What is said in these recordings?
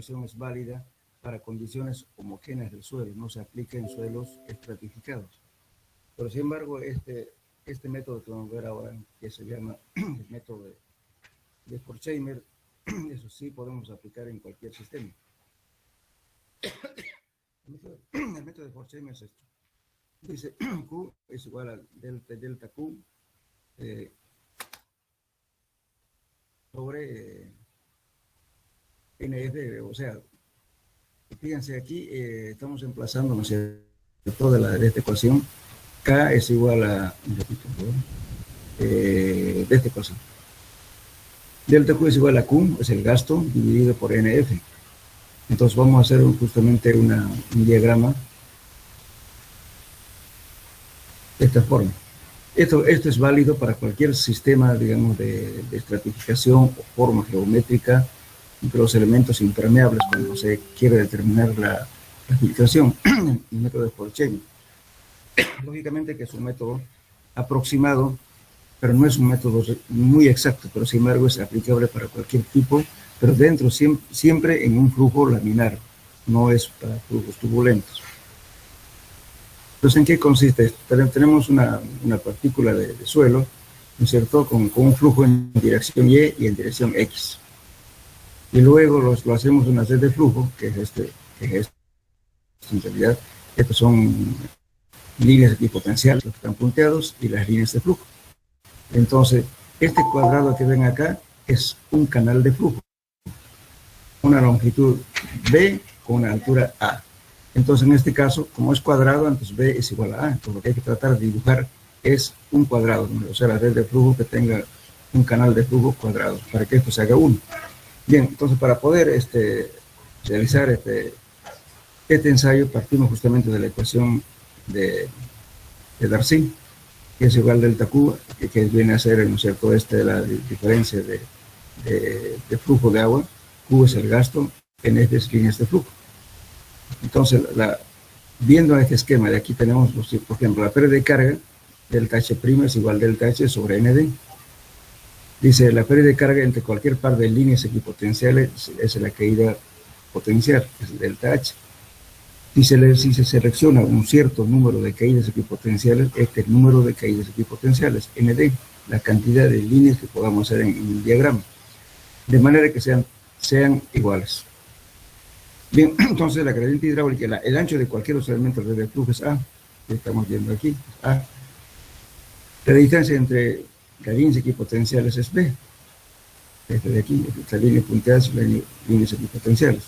ecuación es válida para condiciones homogéneas del suelo, no se aplica en suelos estratificados. Pero sin embargo, este método que vamos a ver ahora, que se llama el método de Forchheimer, eso sí podemos aplicar en cualquier sistema. El método de Forchheimer es esto. Dice Q es igual a delta Q sobre NF, o sea, fíjense aquí, estamos emplazando, ¿no es cierto?, de esta ecuación. K es igual a, de esta ecuación. Delta Q es igual a Q, es el gasto, dividido por NF. Entonces vamos a hacer justamente un diagrama de esta forma. Esto es válido para cualquier sistema, digamos, de estratificación o forma geométrica de los elementos impermeables cuando se quiere determinar la filtración, el método de Forchheimer. Lógicamente que es un método aproximado, pero no es un método muy exacto, pero sin embargo es aplicable para cualquier tipo, pero dentro siempre en un flujo laminar, no es para flujos turbulentos. Entonces, ¿en qué consiste esto? Tenemos una partícula de suelo, ¿no es cierto?, con un flujo en dirección Y y en dirección X. Y luego lo hacemos una red de flujo, que es en realidad, estos son líneas equipotenciales, los que están punteados, y las líneas de flujo. Entonces, este cuadrado que ven acá es un canal de flujo, una longitud B con una altura A. Entonces, en este caso, como es cuadrado, entonces B es igual a A. Entonces, lo que hay que tratar de dibujar es un cuadrado, ¿no? O sea, la red de flujo que tenga un canal de flujo cuadrado, para que esto se haga uno. Bien, entonces, para poder realizar este ensayo, partimos justamente de la ecuación de Darcy, que es igual delta Q, que viene a ser, ¿no es cierto?, la diferencia de flujo de agua. Q es el gasto, N es líneas de flujo. Entonces, viendo este esquema de aquí tenemos, por ejemplo, la pérdida de carga, delta H' es igual a delta H sobre ND. Dice, la pérdida de carga entre cualquier par de líneas equipotenciales es la caída potencial, es delta H. Dice, si se selecciona un cierto número de caídas equipotenciales, este es el número de caídas equipotenciales, ND, la cantidad de líneas que podamos hacer en un diagrama, de manera que sean iguales. Bien, entonces la gradiente hidráulica, el ancho de cualquier elemento de red de flujo es A, que estamos viendo aquí, A. La distancia entre las líneas equipotenciales es B, este de aquí, estas líneas punteadas son líneas equipotenciales,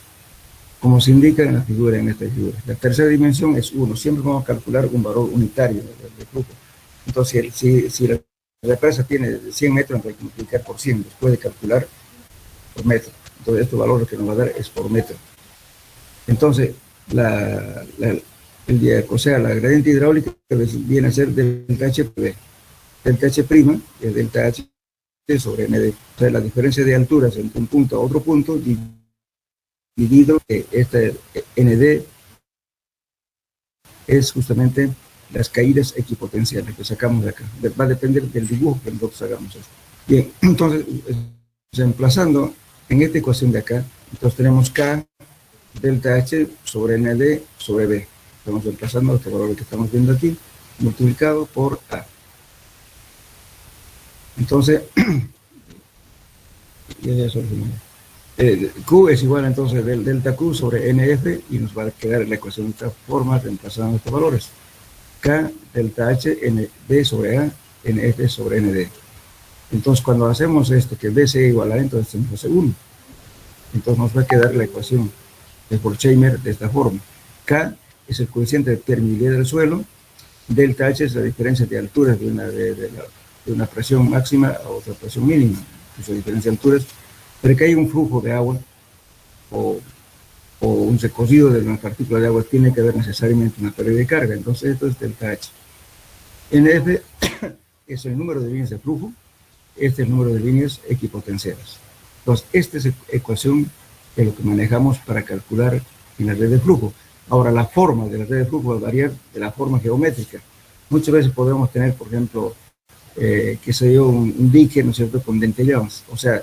como se indica en la figura, en esta figura. La tercera dimensión es 1, siempre vamos a calcular un valor unitario de flujo. Entonces, si la presa tiene 100 metros, hay que multiplicar por 100, después de calcular por metro. Entonces, este valor lo que nos va a dar es por metro. Entonces, la gradiente hidráulica viene a ser delta H por B. Delta H' es delta H sobre ND. O sea, la diferencia de alturas entre un punto a otro punto dividido este ND es justamente las caídas equipotenciales que sacamos de acá. Va a depender del dibujo que nosotros hagamos esto. Bien, entonces, reemplazando en esta ecuación de acá, entonces tenemos K delta H sobre ND sobre B. Estamos reemplazando este valor que estamos viendo aquí, multiplicado por A. Entonces, ya solucionamos. Q es igual entonces del delta Q sobre NF y nos va a quedar la ecuación de esta forma reemplazando estos valores. K delta H ND sobre A, NF sobre ND. Entonces cuando hacemos esto, que B sea igual a, entonces se nos hace 1. Entonces nos va a quedar la ecuación de Forchheimer de esta forma. K es el coeficiente de permeabilidad del suelo, delta H es la diferencia de alturas de una presión máxima a otra presión mínima, esa diferencia de alturas, pero que hay un flujo de agua o un recorrido de una partícula de agua, tiene que haber necesariamente una pérdida de carga. Entonces esto es delta H. NF es el número de líneas de flujo, este es el número de líneas equipotenciales. Entonces esta es la ecuación de lo que manejamos para calcular en la red de flujo. Ahora, la forma de la red de flujo va a variar de la forma geométrica. Muchas veces podemos tener, por ejemplo, qué sé yo, un dique, ¿no es cierto?, con dentellones, o sea,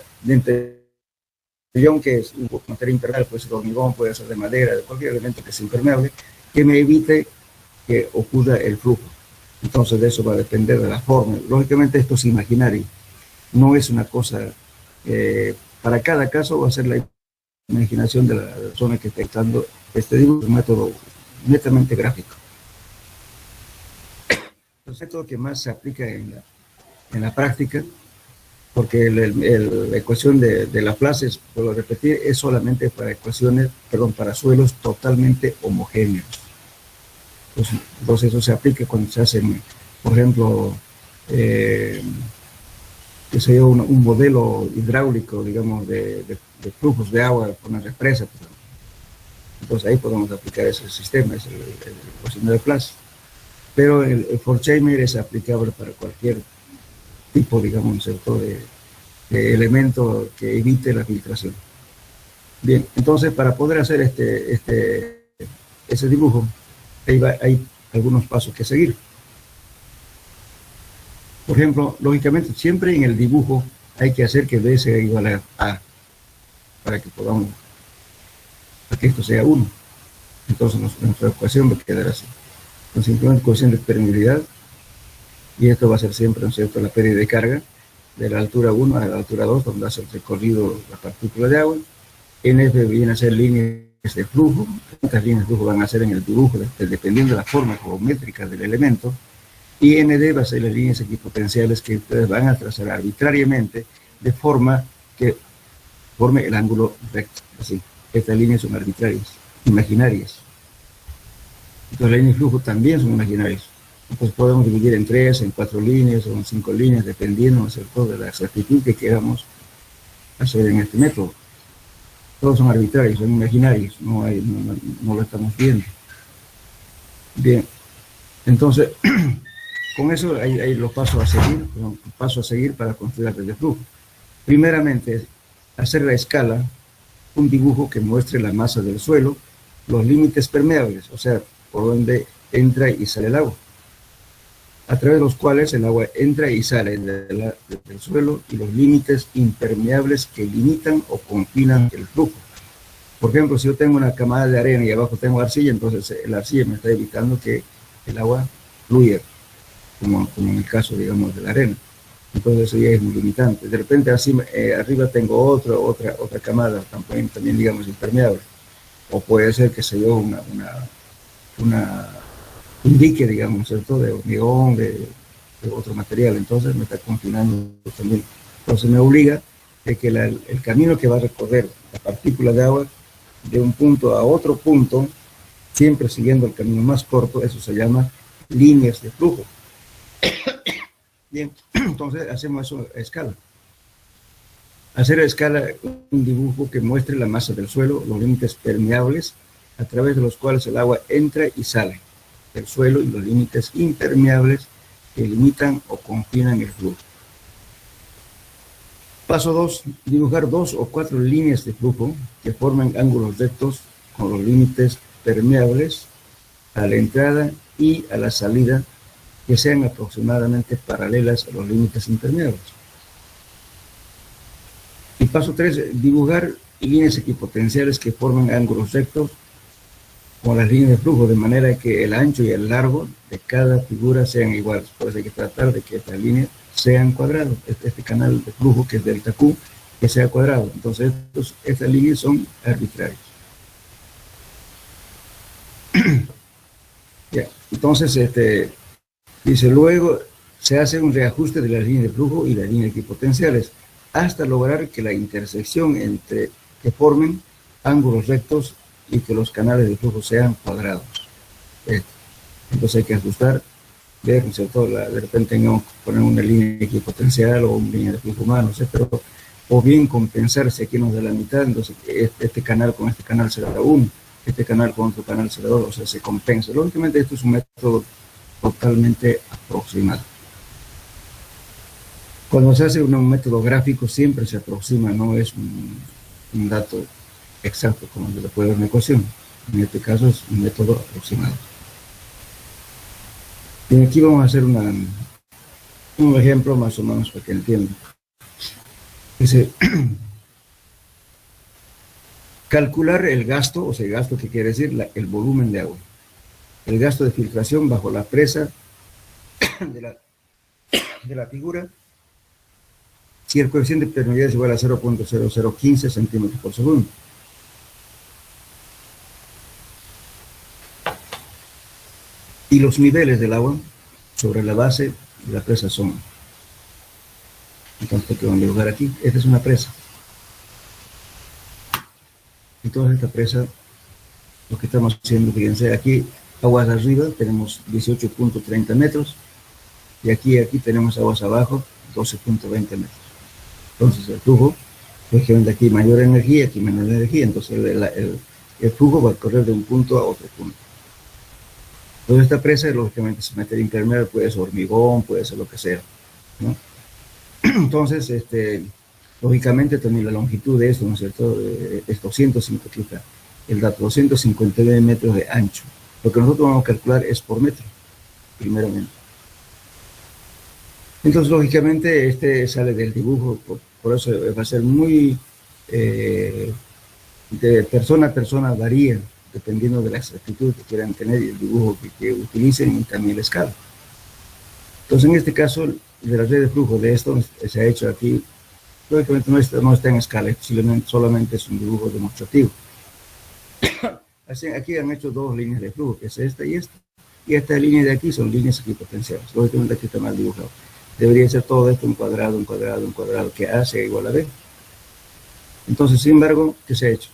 que es materia impermeable, puede ser de hormigón, puede ser de madera, de cualquier elemento que sea impermeable, que me evite que ocurra el flujo. Entonces de eso va a depender de la forma. Lógicamente esto es imaginario, no es una cosa, para cada caso va a ser la imaginación de la persona que está dando este dibujo, un método netamente gráfico. El método que más se aplica en la práctica, porque la ecuación de Laplace, puedo repetir, es solamente para para suelos totalmente homogéneos. Entonces eso se aplica cuando se hacen, por ejemplo, que se lleva un modelo hidráulico, digamos, de flujos de agua por una represa. Entonces ahí podemos aplicar ese sistema, es el ecuación de Laplace. Pero el Forchheimer es aplicable para cualquier tipo, digamos, ¿cierto?, de elemento que evite la filtración. Bien, entonces para poder hacer ese dibujo, hay algunos pasos que seguir. Por ejemplo, lógicamente, siempre en el dibujo hay que hacer que B sea igual a A, para que esto sea 1. Entonces nuestra ecuación va a quedar así. Con simplemente coeficiente de permeabilidad, y esto va a ser siempre, ¿no es cierto?, la pérdida de carga de la altura 1 a la altura 2, donde hace el recorrido la partícula de agua. NF viene a ser líneas de flujo. Estas líneas de flujo van a ser en el dibujo, dependiendo de la forma geométrica del elemento. Y ND va a ser las líneas equipotenciales que ustedes van a trazar arbitrariamente de forma que forme el ángulo recto. Así, estas líneas son arbitrarias, imaginarias. Entonces las líneas de flujo también son imaginarias. Entonces podemos dividir en 3, en 4 líneas o en 5 líneas, dependiendo, ¿no es cierto?, de la exactitud que queramos hacer en este método. Todos son arbitrarios, son imaginarios, no lo estamos viendo. Bien, entonces, con eso hay los pasos a seguir para construir la red de flujo. Primeramente, hacer la escala, un dibujo que muestre la masa del suelo, los límites permeables, o sea, por donde entra y sale el agua, a través de los cuales el agua entra y sale del suelo, y los límites impermeables que limitan o confinan el flujo. Por ejemplo, si yo tengo una camada de arena y abajo tengo arcilla, entonces la arcilla me está evitando que el agua fluya, como en el caso, digamos, de la arena. Entonces eso ya es muy limitante. De repente así, arriba tengo otra camada, también digamos, impermeable. O puede ser que se yo un dique, digamos, ¿cierto?, de hormigón, de otro material. Entonces me está confinando también. Entonces me obliga de que el camino que va a recorrer la partícula de agua de un punto a otro punto, siempre siguiendo el camino más corto, eso se llama líneas de flujo. Bien, entonces hacemos eso a escala. Hacer a escala un dibujo que muestre la masa del suelo, los límites permeables a través de los cuales el agua entra y sale del suelo, y los límites impermeables que limitan o confinan el flujo. Paso 2. Dibujar 2 o 4 líneas de flujo que forman ángulos rectos con los límites permeables a la entrada y a la salida, que sean aproximadamente paralelas a los límites impermeables. Y paso 3, dibujar líneas equipotenciales que forman ángulos rectos con las líneas de flujo, de manera que el ancho y el largo de cada figura sean iguales. Por eso hay que tratar de que estas líneas sean cuadrados. Este canal de flujo, que es delta Q, que sea cuadrado. Entonces estas líneas son arbitrarias. Ya. Entonces, dice, luego se hace un reajuste de las líneas de flujo y las líneas equipotenciales hasta lograr que la intersección que formen ángulos rectos y que los canales de flujo sean cuadrados. Entonces hay que ajustar, ver, ¿no es cierto?, de repente tengamos que poner una línea equipotencial o una línea de flujo humano, no sé, pero, o bien compensar, si aquí nos da la mitad, entonces este canal con este canal será 1, este canal con otro canal será 2, o sea, se compensa. Lógicamente esto es un método totalmente aproximado. Cuando se hace un método gráfico siempre se aproxima, no es un dato exacto como se le puede dar una ecuación. En este caso es un método aproximado. Y aquí vamos a hacer un ejemplo más o menos para que entiendan. Dice, Calcular el gasto, o sea, el gasto que quiere decir el volumen de agua. El gasto de filtración bajo la presa de la figura, si el coeficiente de permeabilidad es igual a 0.0015 centímetros por segundo. Y los niveles del agua sobre la base de la presa son. Entonces, ¿qué van a dibujar aquí? Esta es una presa. Entonces, esta presa, lo que estamos haciendo, fíjense, aquí, aguas arriba, tenemos 18.30 metros, y aquí tenemos aguas abajo, 12.20 metros. Entonces, el flujo, lógicamente aquí mayor energía, aquí menor energía, entonces el flujo va a correr de un punto a otro punto. Entonces, esta presa, lógicamente, si materia impermeable, puede ser hormigón, puede ser lo que sea, ¿no? Entonces, lógicamente, también la longitud de esto, ¿no es cierto?, es 250, el dato, 259 metros de ancho. Lo que nosotros vamos a calcular es por metro, primeramente. Entonces, lógicamente, sale del dibujo, por eso va a ser muy, de persona a persona varía, dependiendo de la exactitud que quieran tener y el dibujo que utilicen y también la escala. Entonces, en este caso, de la red de flujo de esto se ha hecho aquí, lógicamente no está en escala, solamente es un dibujo demostrativo. Así, aquí han hecho dos líneas de flujo, que es esta, y esta línea de aquí son líneas equipotenciales. Lógicamente aquí está mal dibujado. Debería ser todo esto un cuadrado, que A sea igual a B. Entonces, sin embargo, ¿qué se ha hecho?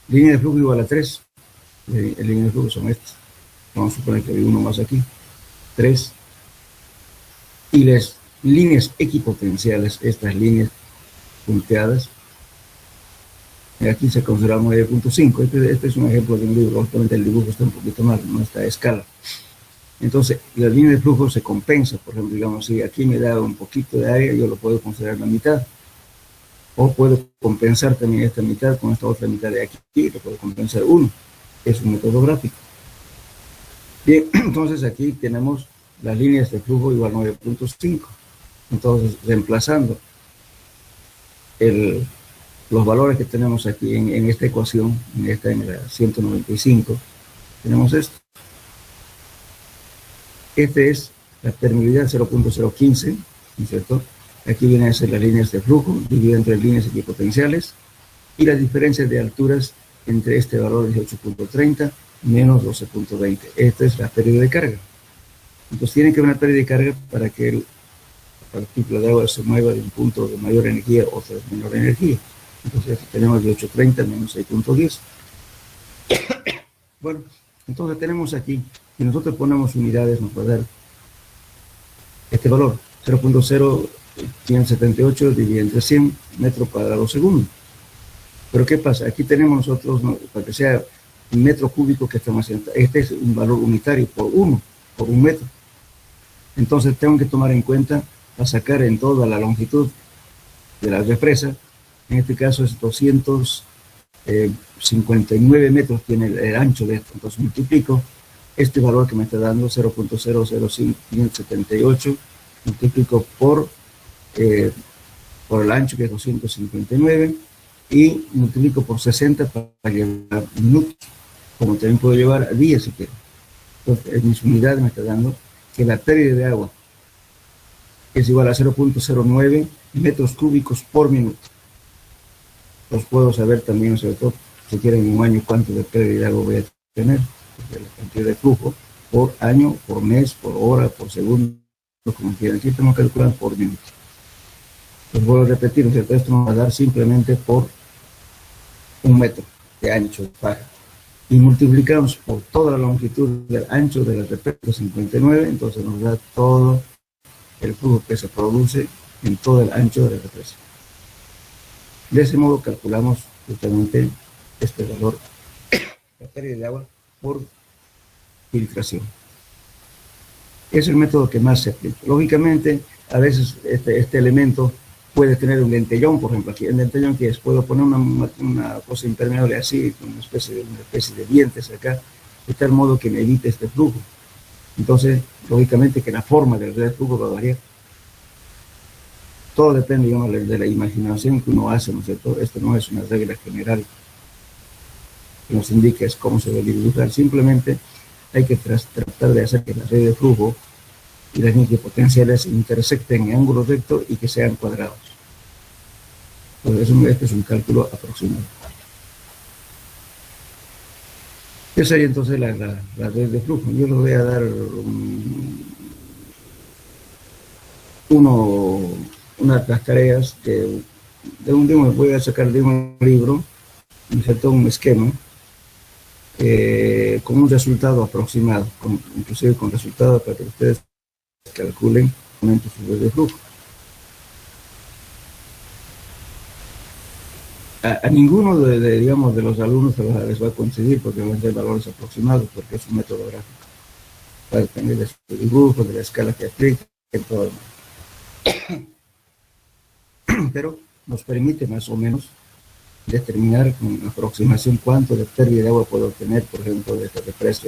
Línea de flujo igual a 3. El línea de flujo son estas. Vamos a suponer que hay uno más aquí. 3. Y las líneas equipotenciales, estas líneas punteadas, aquí se considera 9.5. Este es un ejemplo de un libro. Obviamente el dibujo está un poquito mal, no está a escala. Entonces, la línea de flujo se compensa. Por ejemplo, digamos, si aquí me da un poquito de área, yo lo puedo considerar la mitad. O puedo compensar también esta mitad con esta otra mitad de aquí, lo puedo compensar uno. Es un método gráfico. Bien, entonces aquí tenemos las líneas de flujo igual a 9.5. Entonces, reemplazando los valores que tenemos aquí en esta ecuación, en la 195, tenemos esto. Este es la permeabilidad 0.015, ¿no es cierto? Aquí vienen a ser las líneas de flujo, divididas entre líneas equipotenciales, y las diferencias de alturas entre este valor de 18.30 menos 12.20. Esta es la pérdida de carga. Entonces tiene que haber una pérdida de carga para que la partícula de agua se mueva de un punto de mayor energía a otro de menor energía. Entonces aquí tenemos 18.30 menos 6.10. Bueno, entonces tenemos aquí, si nosotros ponemos unidades, nos va a dar este valor, 0.0578 dividido entre 100 metros cuadrados segundo. Pero ¿qué pasa? Aquí tenemos nosotros, ¿no?, para que sea un metro cúbico que estamos haciendo, este es un valor unitario por un metro. Entonces tengo que tomar en cuenta, para sacar en toda la longitud de la represa, en este caso es 259 metros tiene el ancho de esto. Entonces multiplico este valor que me está dando, 0.000578, multiplico por el ancho, que es 259, y multiplico por 60 para llevar minutos, como también puedo llevar a días si quiero. Entonces, en mis unidades me está dando que la pérdida de agua es igual a 0.09 metros cúbicos por minuto. Los puedo saber también, sobre todo, si quieren en un año, cuánto de pérdida de agua voy a tener, porque la cantidad de flujo por año, por mes, por hora, por segundo, como quieran. Aquí tenemos que calcular por minuto. Les vuelvo a repetir, ¿cierto? Esto nos va a dar simplemente por un metro de ancho de paja. Y multiplicamos por toda la longitud del ancho de la represa 59, entonces nos da todo el flujo que se produce en todo el ancho de la represa. De ese modo calculamos justamente este valor, la pérdida de agua por filtración. Es el método que más se aplica. Lógicamente, a veces este elemento puede tener un lentellón, por ejemplo, aquí el lentellón, que es, puedo poner una cosa impermeable así, una especie de dientes acá, de tal modo que me evite este flujo. Entonces, lógicamente que la forma del red de flujo va a variar. Todo depende, digamos, de la imaginación que uno hace, ¿no es cierto? Esto no es una regla general. que nos indica es cómo se debe dibujar. Simplemente hay que tratar de hacer que la red de flujo y las líneas potenciales intersecten en ángulo recto y que sean cuadrados. Entonces, este es un cálculo aproximado. Esa es entonces la red de flujo. Yo les voy a dar unas las tareas voy a sacar de un libro, un esquema con un resultado aproximado, inclusive con resultados para que ustedes calculen su red de flujo. A ninguno digamos, de los alumnos les va a coincidir porque van a ser valores aproximados, porque es un método gráfico. Va a depender de su dibujo, de la escala que aplique, en todo. Pero nos permite más o menos determinar con aproximación cuánto de pérdida de agua puedo obtener, por ejemplo, de esta represa.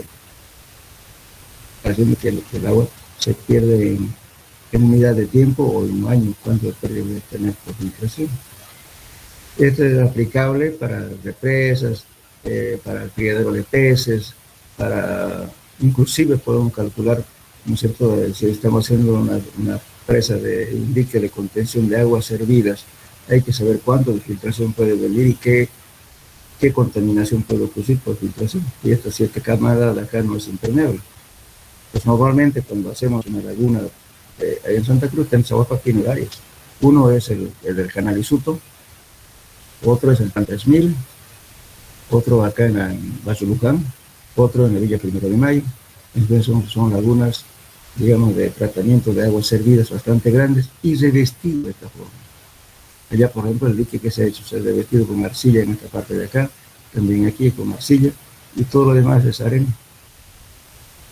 Haciendo que el agua se pierde en unidad de tiempo o en un año, cuánto de pérdida voy a tener por filtración. Esto es aplicable para represas, para el criadero de peces, inclusive podemos calcular, ¿no es cierto?, si estamos haciendo una presa de dique de contención de aguas servidas, hay que saber cuánto de filtración puede venir y qué contaminación puede ocurrir por filtración. Y esta cierta camada de acá no es impermeable. Pues normalmente cuando hacemos una laguna en Santa Cruz tenemos aguas varias. Uno es el del Canal Isuto, otro es el Plan 3000, otro acá en Valle Luján, otro en la Villa Primero de Mayo. Entonces son lagunas, digamos, de tratamiento de aguas servidas bastante grandes y revestido de esta forma. Allá, por ejemplo, el dique que se ha hecho se ha revestido con arcilla en esta parte de acá, también aquí con arcilla, y todo lo demás es arena.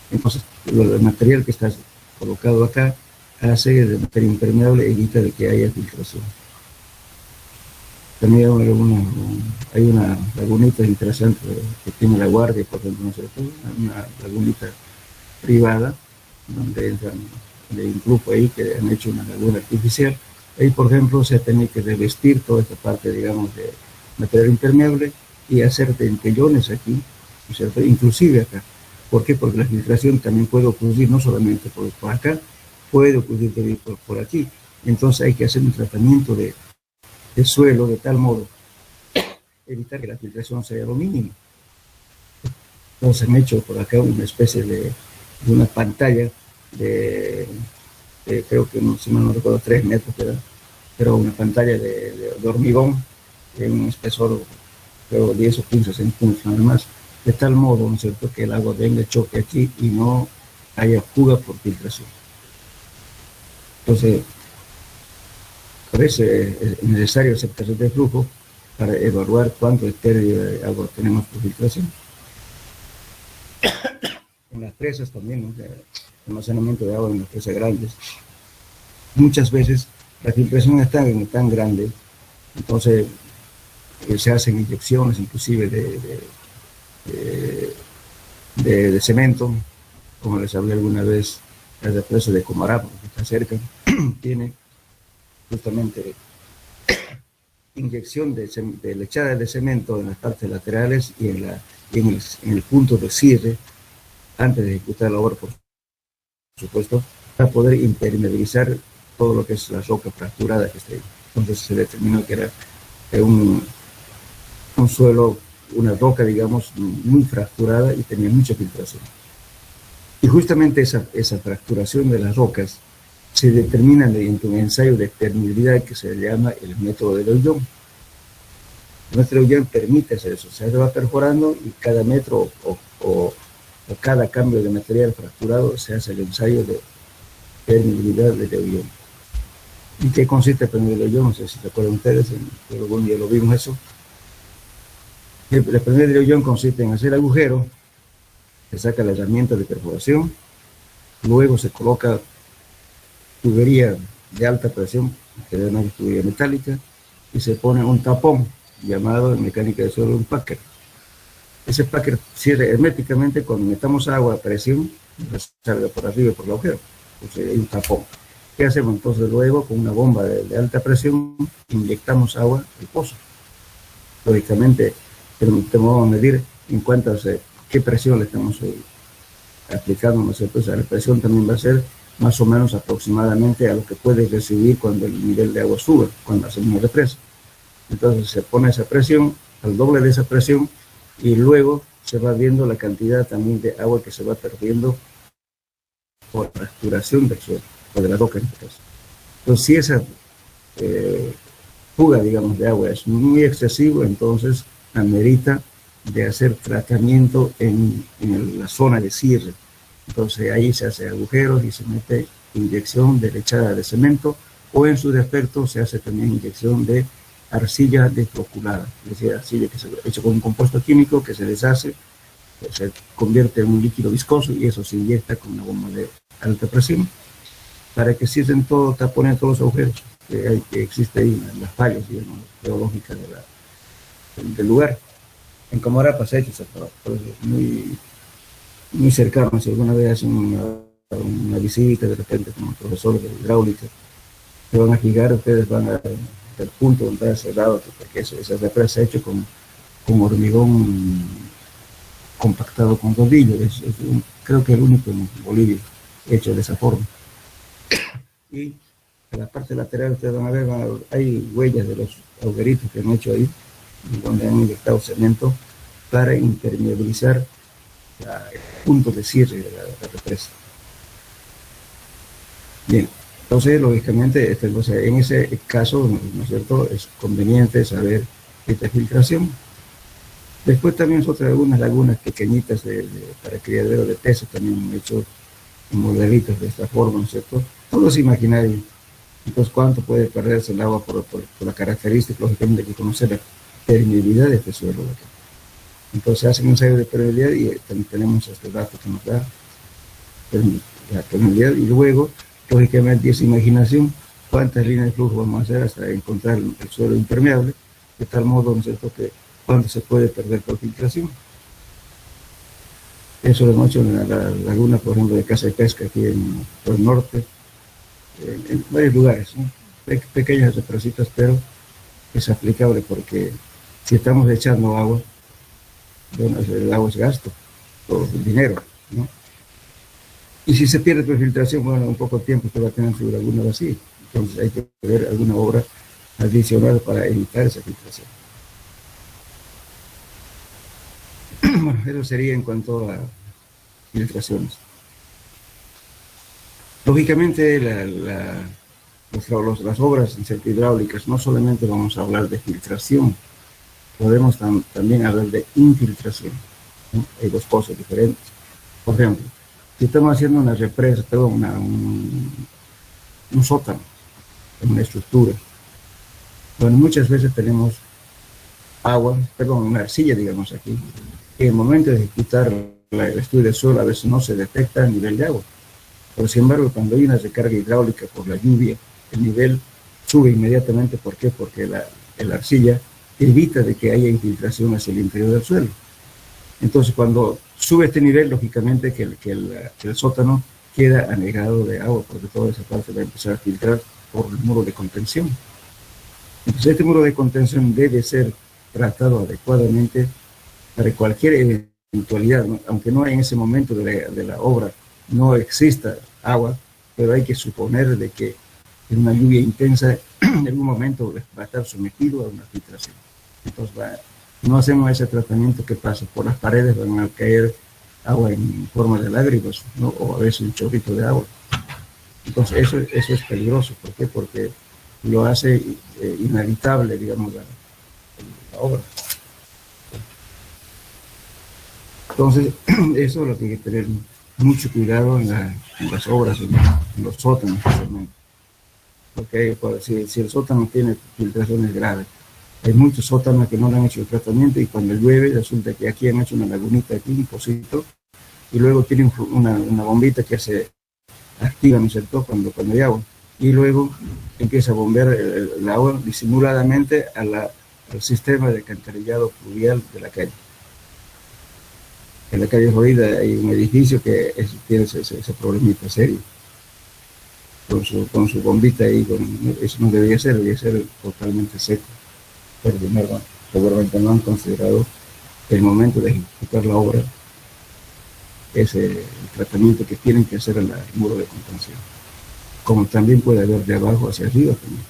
Entonces, el material que está colocado acá hace de material impermeable, evita de que haya filtración. También hay una lagunita interesante que tiene La Guardia, por ejemplo, una lagunita privada, donde entran de un grupo ahí que han hecho una laguna artificial. Ahí, por ejemplo, se ha tenido que revestir toda esta parte, digamos, de material impermeable y hacer dentellones aquí, ¿cierto?, inclusive acá. ¿Por qué? Porque la filtración también puede ocurrir no solamente por acá, puede ocurrir también por aquí. Entonces hay que hacer un tratamiento de suelo de tal modo evitar que la filtración sea lo mínimo. Entonces han hecho por acá una especie de una pantalla creo que si mal no recuerdo 3 metros, pero una pantalla de hormigón de un espesor, creo 10 o 15 centímetros nada más, de tal modo, ¿no es cierto?, que el agua venga, choque aquí y no haya fuga por filtración. Entonces, por eso es necesario aceptación de flujo para evaluar cuánto de pérdida de agua tenemos por filtración. En las presas también, ¿no?, el almacenamiento de agua en las presas grandes. Muchas veces la filtración es tan grande, entonces se hacen inyecciones inclusive de cemento, como les hablé alguna vez, la presa de Comarapa, que está cerca, tiene justamente inyección de lechada de cemento en las partes laterales y en el punto de cierre, antes de ejecutar la obra, por supuesto, para poder impermeabilizar todo lo que es la roca fracturada que está ahí. Entonces se determinó que era un suelo, una roca, digamos, muy fracturada y tenía mucha filtración. Y justamente esa fracturación de las rocas se determina mediante un ensayo de permeabilidad que se llama el método de Loillon. El método de Loillon permite hacer eso, se va perforando y cada metro o cada cambio de material fracturado se hace el ensayo de permeabilidad de Loillon. ¿En qué consiste el permeabilidad de Loillon? No sé si se acuerdan ustedes, pero algún día lo vimos eso. El permeabilidad de Loillon consiste en hacer agujero, se saca la herramienta de perforación, luego se coloca tubería de alta presión, que es una tubería metálica, y se pone un tapón llamado en mecánica de suelo un packer. Ese packer cierra herméticamente cuando metamos agua a presión, salga por arriba por el agujero, entonces hay un tapón. ¿Qué hacemos entonces? Luego con una bomba de alta presión inyectamos agua al pozo. Lógicamente vamos a medir en cuanto a qué presión le estamos aplicando, ¿no es cierto? O sea, la presión también va a ser más o menos aproximadamente a lo que puede recibir cuando el nivel de agua sube, cuando hacemos una represa. Entonces se pone esa presión, al doble de esa presión, y luego se va viendo la cantidad también de agua que se va perdiendo por fracturación del suelo, o de la roca en este caso. Entonces, si esa fuga, digamos, de agua es muy excesivo, entonces amerita de hacer tratamiento en la zona de cierre. Entonces ahí se hace agujeros y se mete inyección de lechada de cemento, o en su defecto se hace también inyección de arcilla desfloculada, es decir, arcilla que se hecha con un compuesto químico que se deshace, se convierte en un líquido viscoso y eso se inyecta con una bomba de alta presión para que cierren todo, taponen todos los agujeros que existe ahí, las fallas, digamos, geológicas del lugar. En Comarapa se ha hecho ese trabajo, muy, muy cercano. Si alguna vez hacen una visita de repente con un profesor de hidráulica, se van a fijar, ustedes van al punto donde está cerrado, porque esa represa se ha hecho con hormigón compactado con rodillo. Creo que es el único en Bolivia hecho de esa forma. Y en la parte lateral ustedes van a ver, hay huellas de los agujeritos que han hecho ahí, donde han inyectado cemento para impermeabilizar el punto de cierre de la represa. Bien, entonces lógicamente en ese caso, ¿no es cierto?, es conveniente saber esta filtración. Después también nosotros algunas lagunas pequeñitas para criadero de peces también hemos hecho modelitos de esta forma, ¿no es cierto? Todo es imaginario. Entonces, ¿cuánto puede perderse el agua por la característica? Lógicamente hay que conocer la permeabilidad de este suelo de acá. Entonces hacen un ensayo de permeabilidad y también tenemos este dato que nos da la permeabilidad, y luego, lógicamente, esa imaginación, cuántas líneas de flujo vamos a hacer hasta encontrar el suelo impermeable, de tal modo, ¿no es cierto?, que cuánto se puede perder por filtración. Eso lo hemos hecho en la laguna, por ejemplo, de Casa de Pesca, aquí en el norte, en varios lugares, ¿no? Pequeñas represitas, pero es aplicable porque si estamos echando agua, bueno, el agua es gasto, todo el dinero, ¿no? Y si se pierde por filtración, bueno, en poco tiempo usted va a tener su laguna vacía. Entonces hay que ver alguna obra adicional para evitar esa filtración. Bueno, eso sería en cuanto a filtraciones. Lógicamente, las obras hidráulicas, no solamente vamos a hablar de filtración, podemos también hablar de infiltración, ¿no? Hay dos cosas diferentes. Por ejemplo, si estamos haciendo una represa, un sótano, una estructura, bueno, muchas veces tenemos una arcilla, digamos aquí, que en el momento de ejecutar el estudio del suelo a veces no se detecta el nivel de agua. Pero sin embargo, cuando hay una recarga hidráulica por la lluvia, el nivel sube inmediatamente. ¿Por qué? Porque la arcilla evita de que haya infiltración hacia el interior del suelo. Entonces, cuando sube este nivel, lógicamente que el sótano queda anegado de agua, porque toda esa parte va a empezar a filtrar por el muro de contención. Entonces, este muro de contención debe ser tratado adecuadamente para cualquier eventualidad, ¿no? Aunque no en ese momento de la obra no exista agua, pero hay que suponer de que en una lluvia intensa en algún momento va a estar sometido a una filtración. Entonces no hacemos ese tratamiento, que pasa por las paredes, van a caer agua en forma de lágrimas, ¿no? O a veces un chorrito de agua. Entonces eso es peligroso. ¿Por qué? Porque lo hace inhabitable, digamos, la obra. Entonces eso es lo que hay que tener mucho cuidado en las obras, en los sótanos, especialmente. Porque si el sótano tiene filtraciones graves, hay muchos sótanos que no le han hecho el tratamiento, y cuando llueve resulta que aquí han hecho una lagunita, aquí un pocito, y luego tienen una bombita que se activa, ¿no es cierto?, cuando hay agua, y luego empieza a bombear el agua disimuladamente al sistema de alcantarillado fluvial de la calle. En la calle Florida hay un edificio que tiene ese problemita serio, con su bombita ahí. Eso no debería ser totalmente seco, pero seguramente no han considerado el momento de ejecutar la obra es el tratamiento que tienen que hacer al muro de contención. Como también puede haber de abajo hacia arriba también.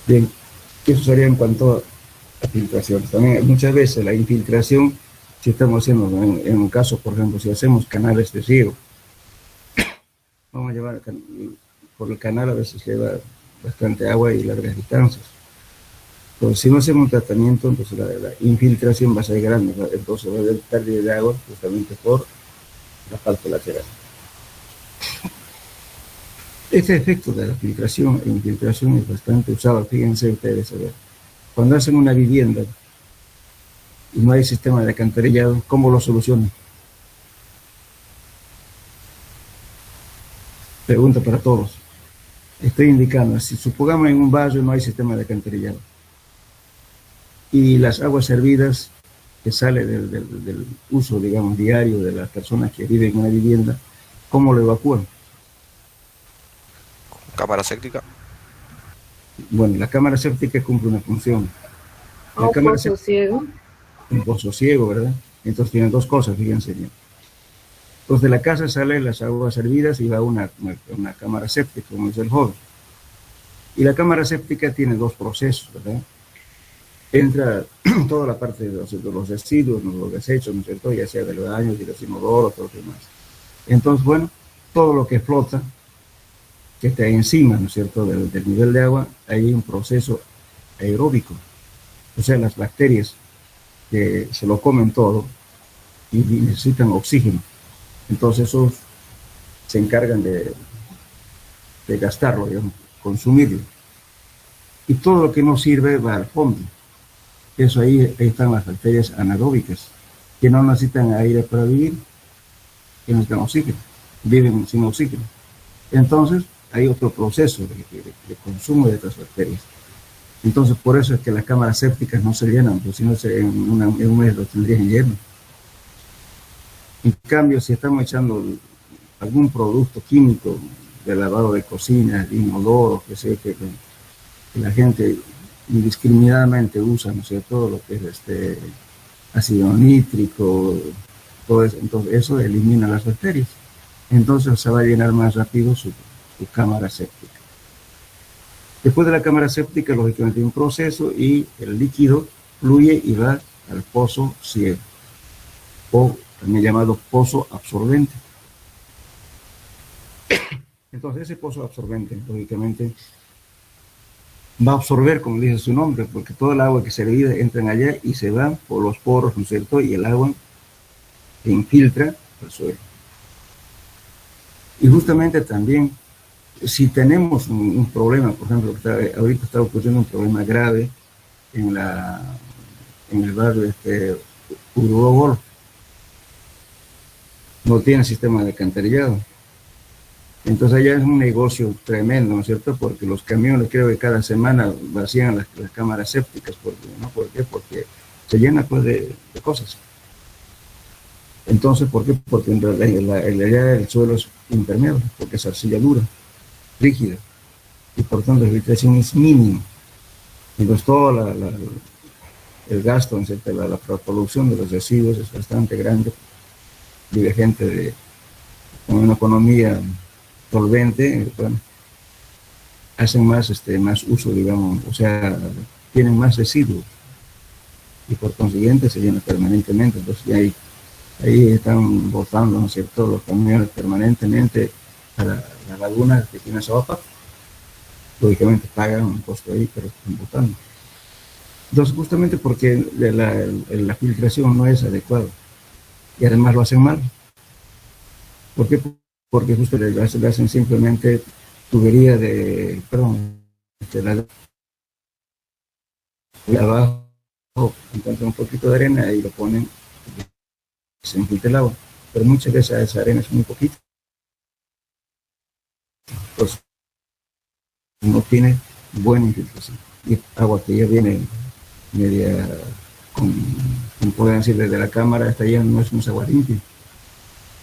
Bien, eso sería en cuanto a filtraciones. También muchas veces la infiltración, si estamos haciendo, en un caso, por ejemplo, si hacemos canales de riego, vamos a llevar, por el canal a veces lleva bastante agua y largas distancias. Entonces, si no hacemos un tratamiento, entonces la infiltración va a ser grande, entonces va a haber pérdida de agua justamente por la parte lateral. Este efecto de la filtración e infiltración es bastante usado, fíjense ustedes, a ver, cuando hacen una vivienda y no hay sistema de alcantarillado, ¿cómo lo solucionan? Pregunta para todos. Estoy indicando, si supongamos en un barrio no hay sistema de alcantarillado y las aguas servidas que sale del uso, digamos, diario de las personas que viven en una vivienda, ¿cómo lo evacúan? Cámara séptica. Bueno, la cámara séptica cumple una función. A La un cámara pozo séptica ciego. es un pozo ciego, ¿verdad? Entonces tienen dos cosas, fíjense bien. Entonces de la casa salen las aguas servidas y va a una cámara séptica, como dice el joven. Y la cámara séptica tiene dos procesos, ¿verdad? Entra toda la parte de los residuos, los desechos, ¿no es cierto? Ya sea de los baños y los inodoros, todo lo demás. Entonces, bueno, todo lo que flota, que está encima, ¿no es cierto?, del nivel de agua, hay un proceso aeróbico. O sea, las bacterias que se lo comen todo y necesitan oxígeno. Entonces, esos se encargan de gastarlo, digamos, consumirlo. Y todo lo que no sirve va al fondo. Eso ahí están las bacterias anaeróbicas, que no necesitan aire para vivir, que necesitan oxígeno, viven sin oxígeno. Entonces, hay otro proceso de consumo de estas bacterias. Entonces, por eso es que las cámaras sépticas no se llenan, pues si no en un mes lo tendrían lleno. En cambio, si estamos echando algún producto químico de lavado de cocina, de inodoro, que sé que la gente indiscriminadamente usa, ¿no es cierto?, todo lo que es ácido nítrico, todo eso, entonces eso elimina las bacterias. Entonces se va a llenar más rápido su cámara séptica. Después de la cámara séptica, lógicamente hay un proceso y el líquido fluye y va al pozo ciego, o también llamado pozo absorbente. Entonces ese pozo absorbente, lógicamente, va a absorber, como dice su nombre, porque todo el agua que se le entra allá y se va por los poros, ¿no es cierto?, y el agua se infiltra al suelo. Y justamente también, si tenemos un problema, por ejemplo, ahorita está ocurriendo un problema grave en el barrio Urugol, no tiene sistema de alcantarillado. Entonces allá es un negocio tremendo, ¿no es cierto? Porque los camiones, creo que cada semana vacían las cámaras sépticas, ¿no? ¿Por qué? Porque se llena pues de cosas. Entonces, ¿por qué? Porque en realidad el suelo es impermeable, porque es arcilla dura, rígida, y por tanto la filtración es mínima. Entonces todo el gasto, ¿no es cierto?, la producción de los residuos es bastante grande. Vive gente con una economía solvente, bueno, hacen más uso, digamos, o sea, tienen más residuos y por consiguiente se llena permanentemente. Entonces ahí están botando, ¿no es cierto?, los camiones permanentemente a la laguna que tiene Soapa. Lógicamente pagan un costo ahí, pero están botando. Entonces, justamente porque la filtración no es adecuada y además lo hacen mal. ¿Por qué? Porque justo le hacen simplemente tubería de abajo, encuentran un poquito de arena y lo ponen, se infiltra el agua, pero muchas veces esa arena es muy poquita, entonces no tiene buena infiltración, y agua que ya viene media, como pueden decir desde la cámara, esta ya no es agua limpia,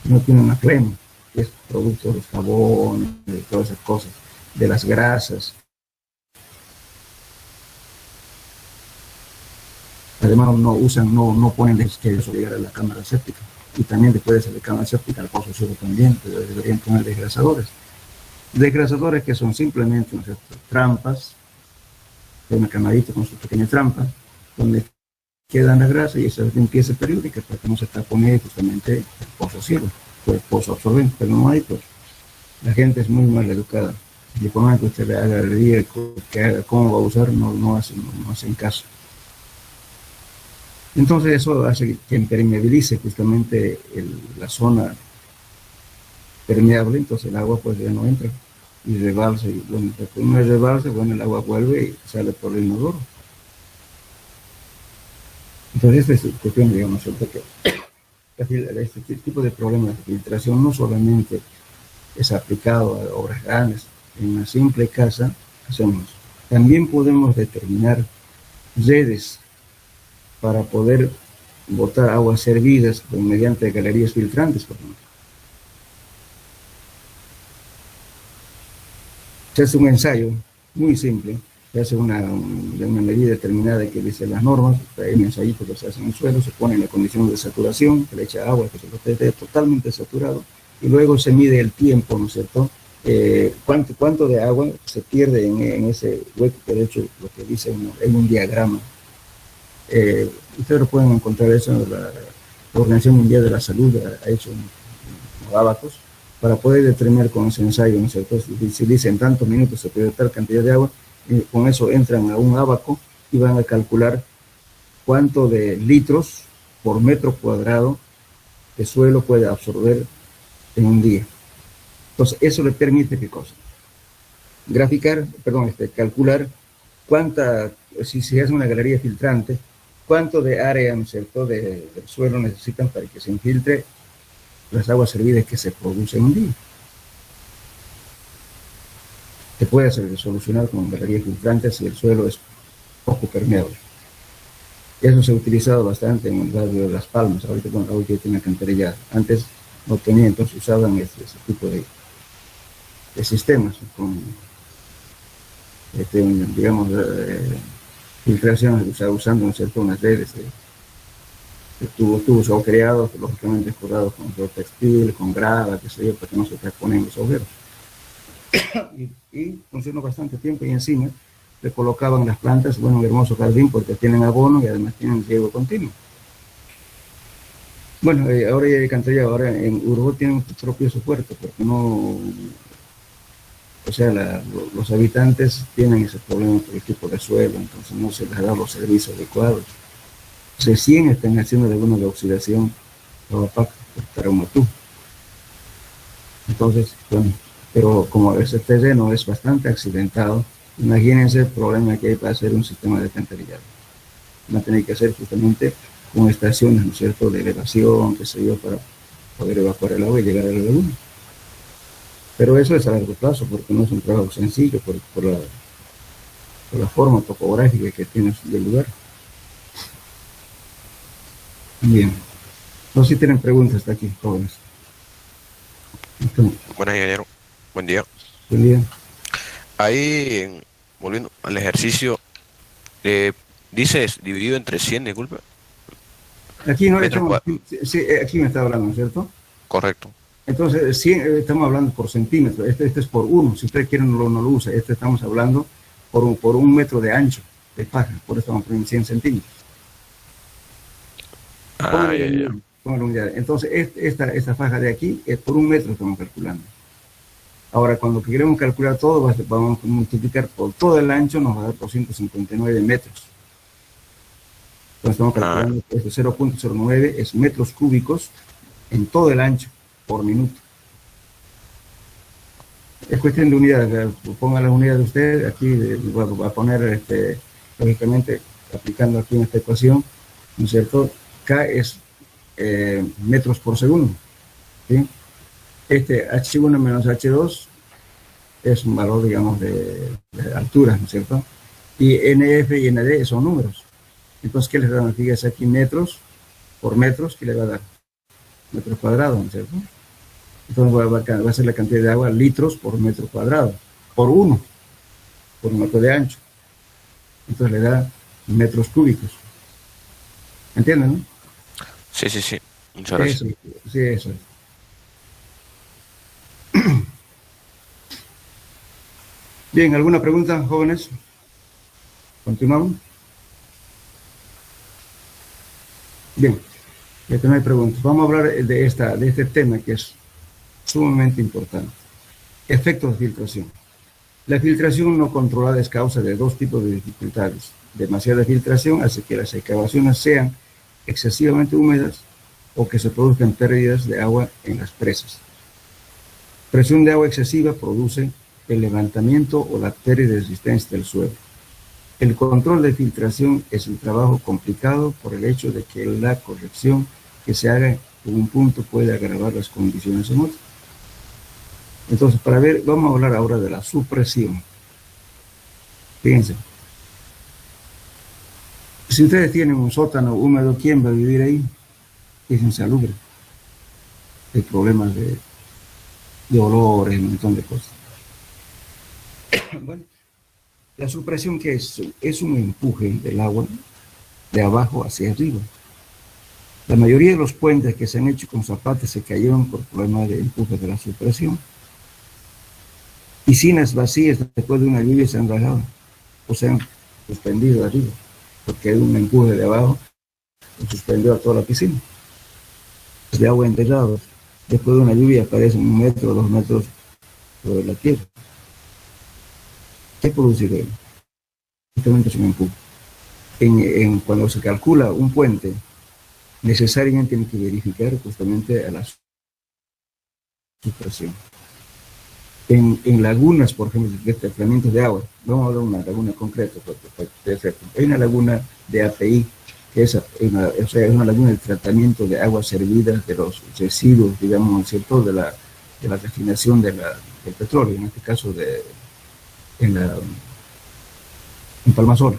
no tiene una crema, que es producto del jabón, de todas esas cosas, de las grasas. además no ponen que eso llegar a la cámara séptica. Y también después de la cámara séptica, al pozo suelo también, pero deberían poner desgrasadores. Desgrasadores que son simplemente, ¿no es cierto?, trampas, una camarita con su pequeña trampa, donde quedan las grasas y esa limpieza periódica para que no se tapone justamente el pozo ciego, o el pozo absorbente, pero no hay, pues la gente es muy mal educada. Y por más que usted le diga que haga, cómo va a usar, no hacen caso. Entonces eso hace que impermeabilice justamente la zona permeable, entonces el agua pues ya no entra y rebalsa, y bueno, después no rebalsa, bueno, el agua vuelve y sale por el inodoro. Entonces esta es cuestión, digamos, que este tipo de problemas de filtración no solamente es aplicado a obras grandes. En una simple casa hacemos. También podemos determinar redes para poder botar aguas servidas mediante galerías filtrantes, por ejemplo. Se hace un ensayo muy simple, se hace una medida determinada que dice las normas, hay un ensayito que se hace en el suelo, se pone en la condición de saturación, se le echa agua, que se lo esté totalmente saturado, y luego se mide el tiempo, ¿no es cierto?, cuánto de agua se pierde en ese hueco, que de hecho lo que dice en un diagrama. Ustedes lo pueden encontrar eso en la Organización Mundial de la Salud, ha hecho unos ábacos para poder determinar con ese ensayo, ¿no es cierto? Si dicen tantos minutos se pierde tal cantidad de agua, con eso entran a un ábaco y van a calcular cuánto de litros por metro cuadrado de suelo puede absorber en un día. Entonces, eso le permite, ¿qué cosa? Calcular si se hace una galería filtrante, cuánto de área, ¿no es cierto?, del suelo necesitan para que se infiltre las aguas servidas que se producen en un día. Se puede solucionar con galerías filtrantes si el suelo es poco permeable. Eso se ha utilizado bastante en el barrio de Las Palmas, ahorita tiene alcantarillado. Antes no tenía, entonces usaban ese tipo de sistemas con, digamos, filtración, usando, ¿no es cierto?, unas redes de tubos agujereados, lógicamente forrados con textil, con grava, qué sé yo, para que no se taponen los agujeros. y funcionó bastante tiempo, y encima le colocaban las plantas, bueno, un hermoso jardín porque tienen abono y además tienen riego continuo. Bueno, ahora ya alcantarilla, ahora en Urubó tienen su propio puerto, porque no, o sea, los habitantes tienen ese problema por el tipo de suelo, entonces no se les da los servicios adecuados. Recién están haciendo alguna de oxidación para Taramatú. Entonces, bueno, pero como ese terreno es bastante accidentado, imagínense el problema que hay para hacer un sistema de alcantarillado. Van a tener que hacer justamente con estaciones, ¿no es cierto?, de elevación, qué sé yo, para poder evacuar el agua y llegar a la laguna. Pero eso es a largo plazo, porque no es un trabajo sencillo por la forma topográfica que tiene el lugar. Bien. No sé si tienen preguntas hasta aquí, jóvenes. Entonces, Buenas, ingeniero. Buen día. buen día. Ahí, volviendo al ejercicio, dices dividido entre 100, disculpe, Aquí no metros estamos, cuadrados. sí, aquí me está hablando, ¿cierto? Correcto. Entonces, 100, estamos hablando por centímetros, este es por uno, si ustedes quieren no lo usa, estamos hablando por un metro de ancho de faja, por eso estamos poniendo 100 centímetros. Ah, ya, ya. Póngale unidad. Entonces, esta faja de aquí es por un metro, estamos calculando. Ahora, cuando queremos calcular todo, vamos a multiplicar por todo el ancho, nos va a dar 259 metros. Entonces, estamos Ah, calculando que 0.09 es metros cúbicos en todo el ancho por minuto. Es cuestión de unidades, ponga las unidades de usted, aquí va a poner, lógicamente, aplicando aquí en esta ecuación, ¿no es cierto? K es metros por segundo, ¿sí? Este H1 menos H2 es un valor, digamos, de altura, ¿no es cierto? Y NF y ND son números. Entonces, ¿qué les dan? Fíjense aquí metros por metros, ¿qué le va a dar? Metros cuadrados, ¿no es cierto? Entonces va a ser la cantidad de agua, litros por metro cuadrado, por un metro de ancho. Entonces le da metros cúbicos. ¿Entienden, no? Sí, sí, sí. Muchas gracias. Eso, sí, eso es. Bien, ¿alguna pregunta, jóvenes? ¿Continuamos? Bien, ya que no hay preguntas, vamos a hablar de este tema que es sumamente importante. Efectos de filtración. La filtración no controlada es causa de dos tipos de dificultades. Demasiada filtración hace que las excavaciones sean excesivamente húmedas o que se produzcan pérdidas de agua en las presas. Presión de agua excesiva produce el levantamiento o la pérdida de resistencia del suelo. El control de filtración es un trabajo complicado por el hecho de que la corrección que se haga en un punto puede agravar las condiciones en otro. Entonces, vamos a hablar ahora de la supresión. Fíjense, si ustedes tienen un sótano húmedo, ¿quién va a vivir ahí? Es insalubre. Hay problemas de olores, un montón de cosas. Bueno, la supresión, ¿qué es? Es un empuje del agua de abajo hacia arriba. La mayoría de los puentes que se han hecho con zapatos se cayeron por problemas de empuje de la supresión. Piscinas vacías después de una lluvia se han rajado o se han suspendido arriba, porque hay un empuje de abajo que suspendió a toda la piscina. De agua enterrada, después de una lluvia aparecen 1 metro o 2 metros sobre la tierra. ¿Qué produce ello? Justamente es un empuje. Cuando se calcula un puente, necesariamente tiene que verificar justamente a la supresión. En lagunas, por ejemplo, de tratamientos de agua, vamos a hablar de una laguna concreta, hay una laguna de API, que es una laguna de tratamiento de aguas servidas de los residuos, digamos, ¿cierto?, de la refinación del petróleo, en este caso en Palmasol,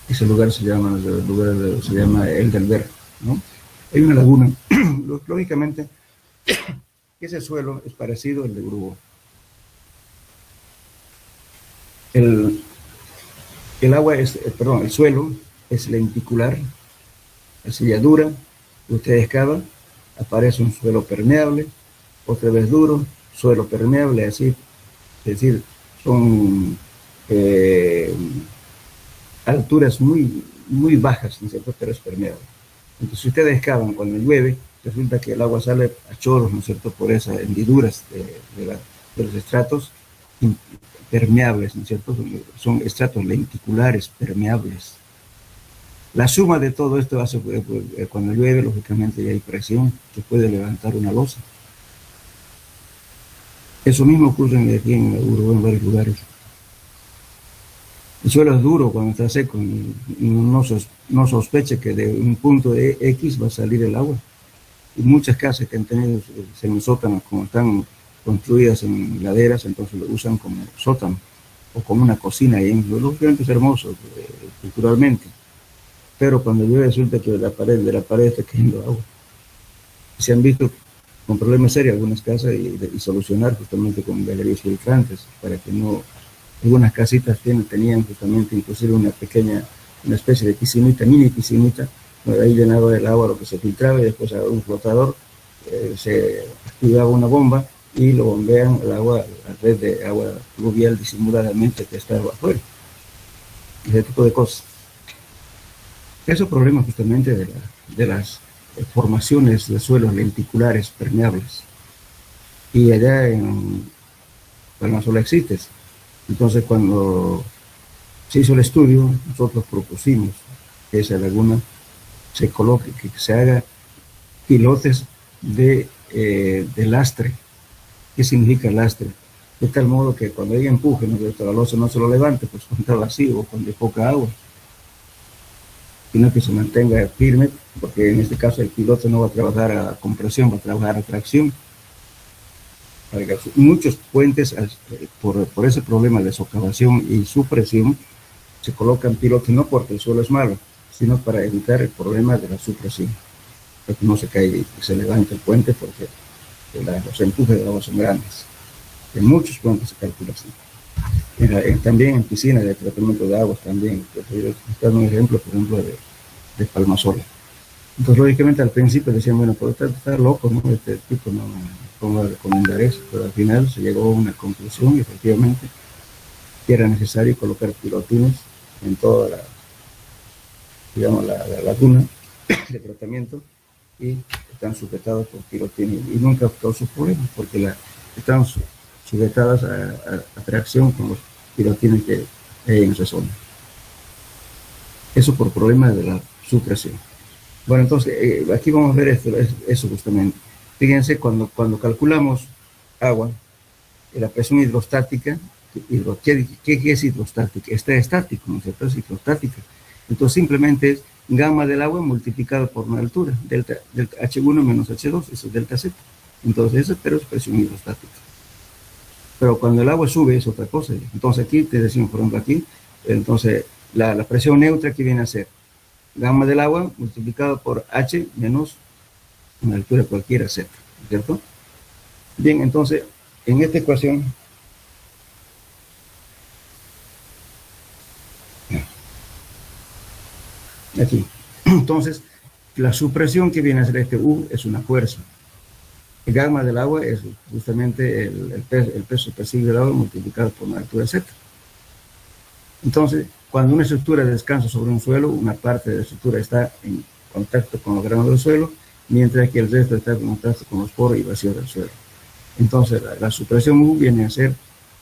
ese lugar se llama Eldenberg, ¿no? Hay una laguna, lógicamente, ese suelo es parecido al de Uruguay. El suelo es lenticular, arcilla dura, usted excava, aparece un suelo permeable, otra vez duro, suelo permeable, así, es decir, son alturas muy, muy bajas, ¿no es cierto?, pero es permeable. Entonces, si ustedes excavan cuando llueve, resulta que el agua sale a chorros, ¿no es cierto?, por esas hendiduras de los estratos permeables, ¿no es cierto?, son estratos lenticulares permeables. La suma de todo esto hace que cuando llueve, lógicamente, ya hay presión que puede levantar una losa. Eso mismo ocurre aquí en Uruguay en varios lugares. El suelo es duro cuando está seco y no sospecha que de un punto X va a salir el agua. Y muchas casas que han tenido semisótanos, como están construidas en laderas, entonces lo usan como sótano o como una cocina. Y lógicamente es hermoso culturalmente. Pero cuando llueve resulta que de la pared está cayendo agua. Se han visto con problemas serios algunas casas y solucionar justamente con galerías filtrantes para que no... Algunas casitas tenían justamente inclusive una especie de piscinita, mini piscinita, ahí llenaba el agua lo que se filtraba y después a un flotador se activaba una bomba y lo bombean el agua, la red de agua pluvial disimuladamente que estaba afuera. Ese tipo de cosas. Esos problemas justamente de las formaciones de suelos lenticulares permeables. Y allá en Palmasol existe. Entonces, cuando se hizo el estudio, nosotros propusimos que esa laguna se coloque, que se haga pilotes de lastre. ¿Qué significa lastre? De tal modo que cuando haya empuje, la losa no se lo levante, pues cuando está vacío o cuando hay poca agua, sino que se mantenga firme, porque en este caso el pilote no va a trabajar a compresión, va a trabajar a tracción. Muchos puentes, por ese problema de socavación y supresión, se colocan pilotes no porque el suelo es malo, sino para evitar el problema de la supresión, para que no se caiga y se levante el puente, porque los empujes de agua son grandes. En muchos puentes se calcula así. también en piscinas de tratamiento de aguas también. Está un ejemplo, por ejemplo, de Palmasola. Entonces, lógicamente, al principio decían, bueno, puede estar loco, ¿no? Este tipo, no, ¿cómo va a recomendar eso? Pero al final se llegó a una conclusión, y efectivamente, que era necesario colocar pilotines en toda la, digamos, la laguna de tratamiento, y están sujetados por pilotines. Y nunca causó problemas, porque están sujetadas a tracción con los pilotines que hay en esa zona. Eso por problemas de la supresión. Bueno, entonces, aquí vamos a ver eso justamente. Fíjense, cuando calculamos agua, la presión hidrostática, ¿qué es hidrostática? Está estático, ¿no es cierto? Es hidrostática. Entonces, simplemente es gamma del agua multiplicado por una altura, delta H1 menos H2, eso es delta Z. Entonces, pero es presión hidrostática. Pero cuando el agua sube es otra cosa. Entonces, aquí te decimos, por ejemplo, aquí, entonces, la presión neutra, ¿qué viene a ser? Gamma del agua multiplicado por H menos una altura cualquiera Z, ¿cierto? Bien, entonces, en esta ecuación, aquí, entonces, la supresión que viene a ser este U es una fuerza. El gamma del agua es justamente el peso percibido del agua multiplicado por una altura Z. Entonces, cuando una estructura descansa sobre un suelo, una parte de la estructura está en contacto con los granos del suelo, mientras que el resto está en contacto con los poros y vacíos del suelo. Entonces, la supresión U viene a ser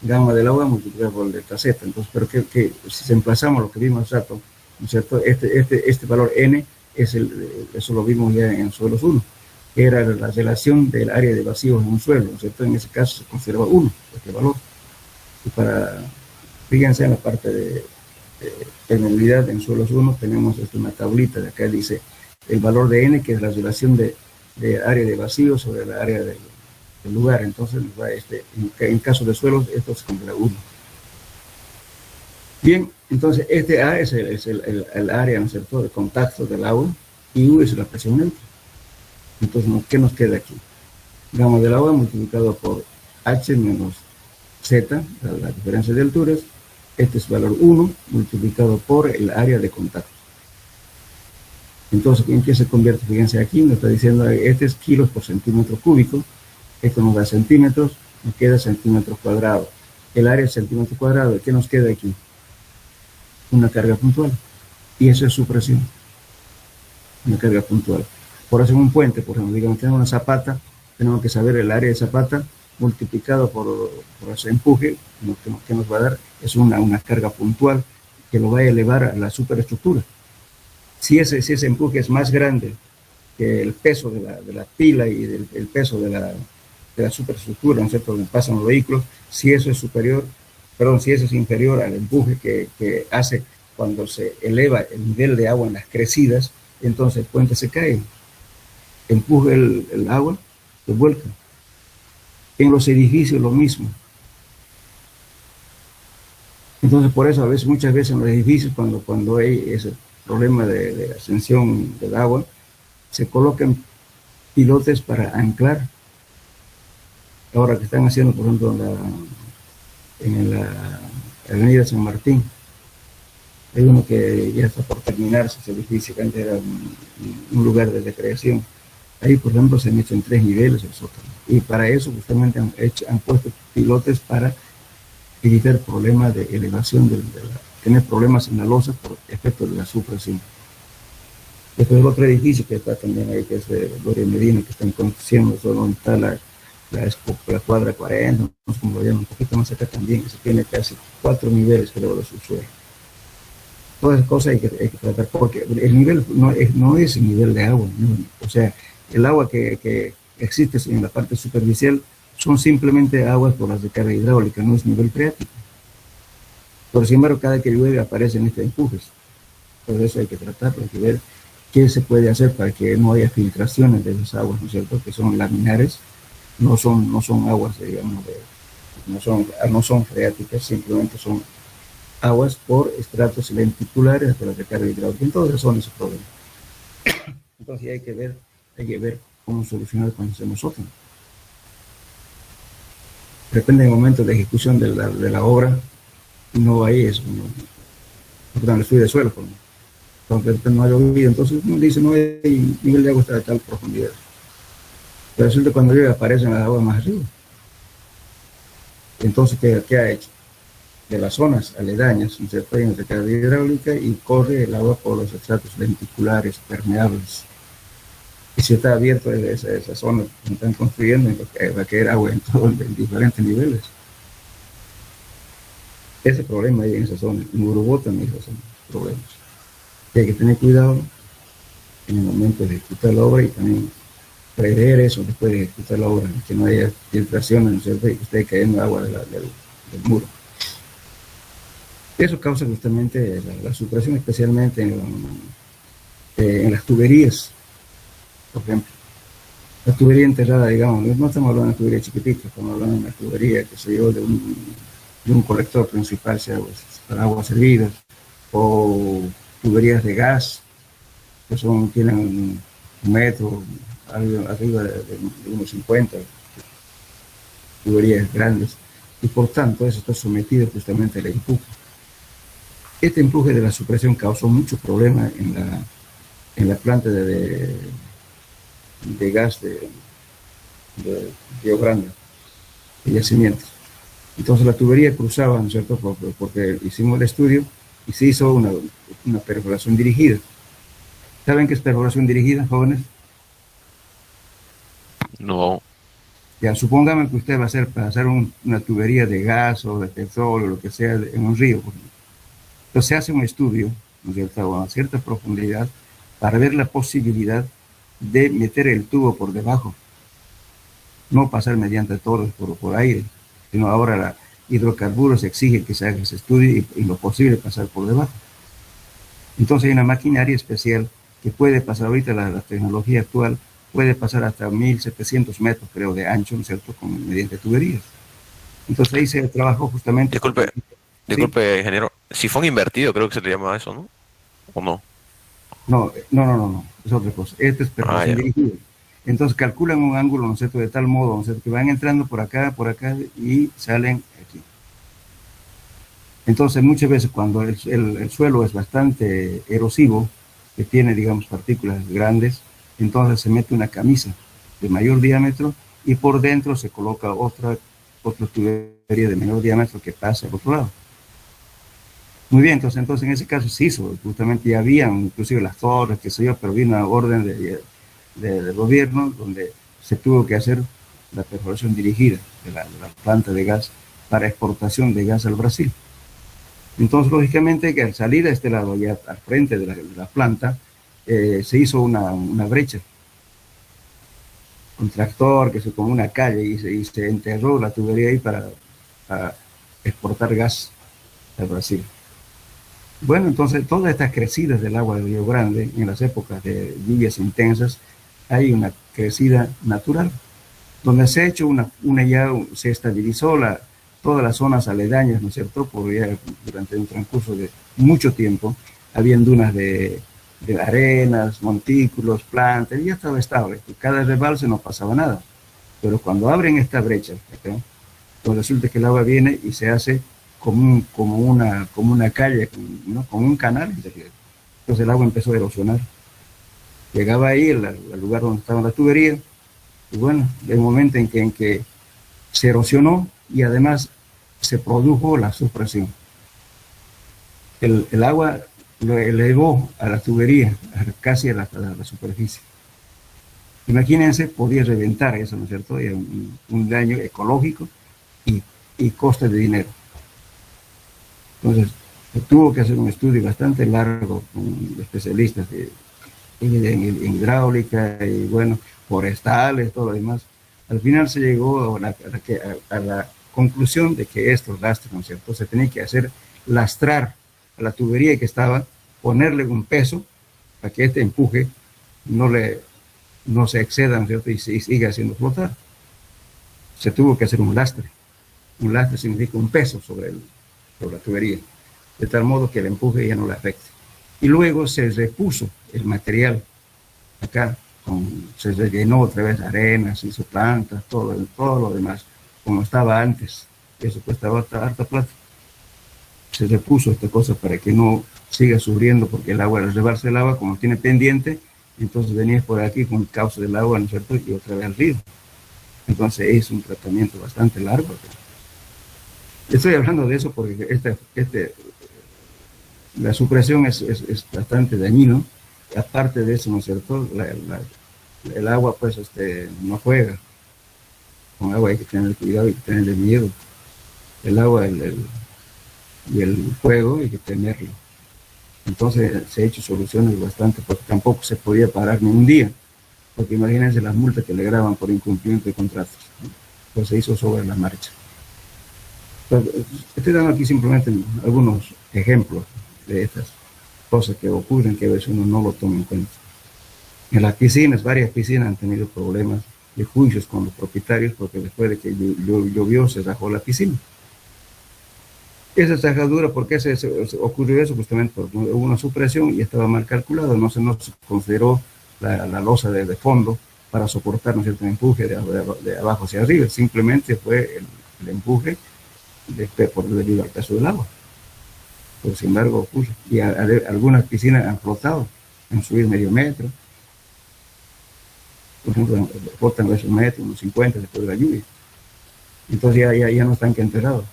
gamma del agua multiplicada por el delta Z. Entonces, pero que si emplazamos lo que vimos hace rato, ¿no es cierto? Este valor N, eso lo vimos ya en suelos 1, que era la relación del área de vacíos en un suelo, ¿no es cierto? En ese caso se conserva 1, este valor. Y fíjense en la parte de permeabilidad en suelos 1, tenemos una tablita de acá, dice el valor de N, que es la relación de área de vacío sobre la área del lugar. Entonces, en caso de suelos, esto se considera 1. Bien, entonces este A es el área, ¿no es cierto?, de contacto del agua, y U es la presión neutra. Entonces, ¿qué nos queda aquí? Gamma del agua multiplicado por H menos Z, la diferencia de alturas. Este es valor 1 multiplicado por el área de contacto. Entonces, ¿en qué se convierte? Fíjense aquí, nos está diciendo, este es kilos por centímetro cúbico, esto nos da centímetros, nos queda centímetros cuadrados. El área es centímetro cuadrado, ¿qué nos queda aquí? Una carga puntual. Y eso es su presión, una carga puntual. Por eso en un puente, por ejemplo, digamos, tenemos una zapata, tenemos que saber el área de zapata multiplicado por ese empuje, que nos va a dar, es una carga puntual que lo va a elevar a la superestructura. Si ese empuje es más grande que el peso de la pila y el peso de la superestructura, ¿no es cierto?, donde pasan los vehículos, si eso es inferior al empuje que hace cuando se eleva el nivel de agua en las crecidas, entonces el puente se cae, empuje el agua, se vuelca. En los edificios lo mismo. Entonces, por eso muchas veces en los edificios, cuando hay ese problema de ascensión del agua, se colocan pilotes para anclar. Ahora que están haciendo, por ejemplo, en la avenida San Martín, hay uno que ya está por terminarse, ese edificio que antes era un lugar de recreación. Ahí, por ejemplo, se han hecho en 3 niveles el sótano. Y para eso justamente han puesto pilotes para evitar problemas de elevación, tener problemas en la losa por efecto de la supresión. Este es el otro edificio que está también ahí, que es de Gloria Medina, que está en construcción, donde está la cuadra 40, no sé cómo lo llaman, un poquito más acá también, que se tiene casi 4 niveles, creo, de subsuelo. Todas esas cosas hay que tratar, porque el nivel no es el nivel de agua, ¿no? O sea, el agua que existe en la parte superficial son simplemente aguas por las de carga hidráulica, no es nivel freático. Por sin embargo, cada que llueve aparecen estos empujes. Por eso hay que tratarlo, hay que ver qué se puede hacer para que no haya filtraciones de esas aguas, ¿no es cierto?, que son laminares, no son aguas, digamos, no son freáticas, simplemente son aguas por estratos lenticulares de la recarga hidráulica. Entonces son esos problemas. Entonces hay que ver cómo solucionar cuando hacemos sótano. Depende del momento de ejecución de la obra, no hay eso, no, perdón, el estudio de suelo, porque no ha llovido, entonces uno dice no hay nivel de agua está a tal profundidad. Pero resulta que cuando llueve aparecen las aguas más arriba. Entonces, ¿qué ha hecho? De las zonas aledañas, se fue en recarga hidráulica y corre el agua por los estratos lenticulares permeables. Y si está abierto esa zona que están construyendo, va a caer agua en todos en diferentes niveles. Ese problema hay en esa zona. En Urubó también son problemas. Y hay que tener cuidado en el momento de ejecutar la obra y también prever eso después de ejecutar la obra, que no haya filtraciones, ¿no es cierto? Y que esté cayendo agua del muro. Eso causa justamente la supresión, especialmente en las tuberías, por ejemplo. La tubería enterrada, digamos, no estamos hablando de una tubería chiquitita, estamos hablando de una tubería, que se yo, de un colector principal, sea para aguas servidas, o tuberías de gas, que tienen un metro, arriba de unos 50, tuberías grandes, y por tanto eso está sometido justamente al empuje. Este empuje de la supresión causó muchos problemas en la planta de gas de Río Grande, de yacimientos. Entonces la tubería cruzaba, ¿no es cierto? Porque hicimos el estudio y se hizo una perforación dirigida. ¿Saben qué es perforación dirigida, jóvenes? No. Ya, supóngame que usted va a hacer una tubería de gas o de petróleo, lo que sea, en un río. Entonces se hace un estudio, ¿no es cierto?, a cierta profundidad para ver la posibilidad de meter el tubo por debajo, no pasar mediante torres por aire, sino ahora la hidrocarburos exige que se haga ese estudio y lo posible pasar por debajo. Entonces hay una maquinaria especial que puede pasar, ahorita la tecnología actual puede pasar hasta 1.700 metros, creo, de ancho, ¿no es cierto?, mediante tuberías. Entonces ahí se trabajó justamente... Disculpe, ingeniero. Sifón invertido, creo que se le llama eso, ¿no? ¿O no? No, es otra cosa. Este es perforación dirigida. Entonces calculan un ángulo, ¿no es cierto?, de tal modo, ¿no es cierto?, que van entrando por acá y salen aquí. Entonces muchas veces cuando el suelo es bastante erosivo, que tiene, digamos, partículas grandes, entonces se mete una camisa de mayor diámetro y por dentro se coloca otra tubería de menor diámetro que pasa al otro lado. Muy bien, entonces en ese caso se hizo, justamente ya habían inclusive las torres, qué sé yo, pero vino una orden del gobierno donde se tuvo que hacer la perforación dirigida de la planta de gas para exportación de gas al Brasil. Entonces, lógicamente, que al salir a este lado, ya al frente de la planta, se hizo una brecha, un tractor, que es como una calle, y se enterró la tubería ahí para exportar gas al Brasil. Bueno, entonces todas estas crecidas del agua de Río Grande, en las épocas de lluvias intensas, hay una crecida natural, donde se ha hecho se estabilizó todas las zonas aledañas, ¿no es cierto?, durante un transcurso de mucho tiempo, habían dunas de arenas, montículos, plantas, y ya estaba estable. Cada rebalse no pasaba nada. Pero cuando abren esta brecha, ¿okay?, pues resulta que el agua viene y se hace como una calle, ¿no?, como un canal. Entonces el agua empezó a erosionar. Llegaba ahí al lugar donde estaba la tubería, y bueno, el momento en que se erosionó y además se produjo la supresión. El agua lo elevó a la tubería, casi a la superficie. Imagínense, podía reventar eso, ¿no es cierto? Era un daño ecológico y coste de dinero. Entonces, se tuvo que hacer un estudio bastante largo con especialistas en hidráulica y, bueno, forestales, todo lo demás. Al final se llegó a la conclusión de que estos lastres, ¿no es cierto?, se tenía que hacer lastrar a la tubería que estaba, ponerle un peso para que este empuje no se exceda, ¿no es cierto?, y siga haciendo flotar. Se tuvo que hacer un lastre. Un lastre significa un peso sobre la tubería, de tal modo que el empuje ya no le afecte. Y luego se repuso el material acá, se rellenó otra vez arenas, se hizo plantas, todo lo demás, como estaba antes. Eso cuesta harta plata. se repuso esta cosa para que no siga sufriendo, porque el agua, al rebarse el agua, como tiene pendiente, entonces venías por aquí con el cauce del agua, ¿no es cierto?, y otra vez al río. Entonces es un tratamiento bastante largo. Estoy hablando de eso porque la supresión es bastante dañino. Aparte de eso, ¿no es cierto?, el agua pues no juega. Con agua hay que tener cuidado, hay que tenerle miedo. El agua y el fuego hay que tenerlo. Entonces se ha hecho soluciones bastante, porque tampoco se podía parar ni un día, porque imagínense las multas que le graban por incumplimiento de contratos, ¿no? Pues se hizo sobre la marcha. Entonces, estoy dando aquí simplemente algunos ejemplos de estas cosas que ocurren que a veces uno no lo toma en cuenta. En las piscinas, varias piscinas han tenido problemas de juicios con los propietarios porque después de que llovió se rajó la piscina. Esa sajadura, ¿por qué se ocurrió eso? Justamente porque hubo una supresión y estaba mal calculado, no se consideró la losa de fondo para soportar, ¿no es cierto?, el empuje de abajo hacia arriba, simplemente fue el empuje debido al peso del agua. Pero sin embargo ocurre. Y algunas piscinas han flotado, han subido medio metro, por ejemplo, flotan esos metros, unos 50 después de la lluvia. Entonces ya no están que enterrados.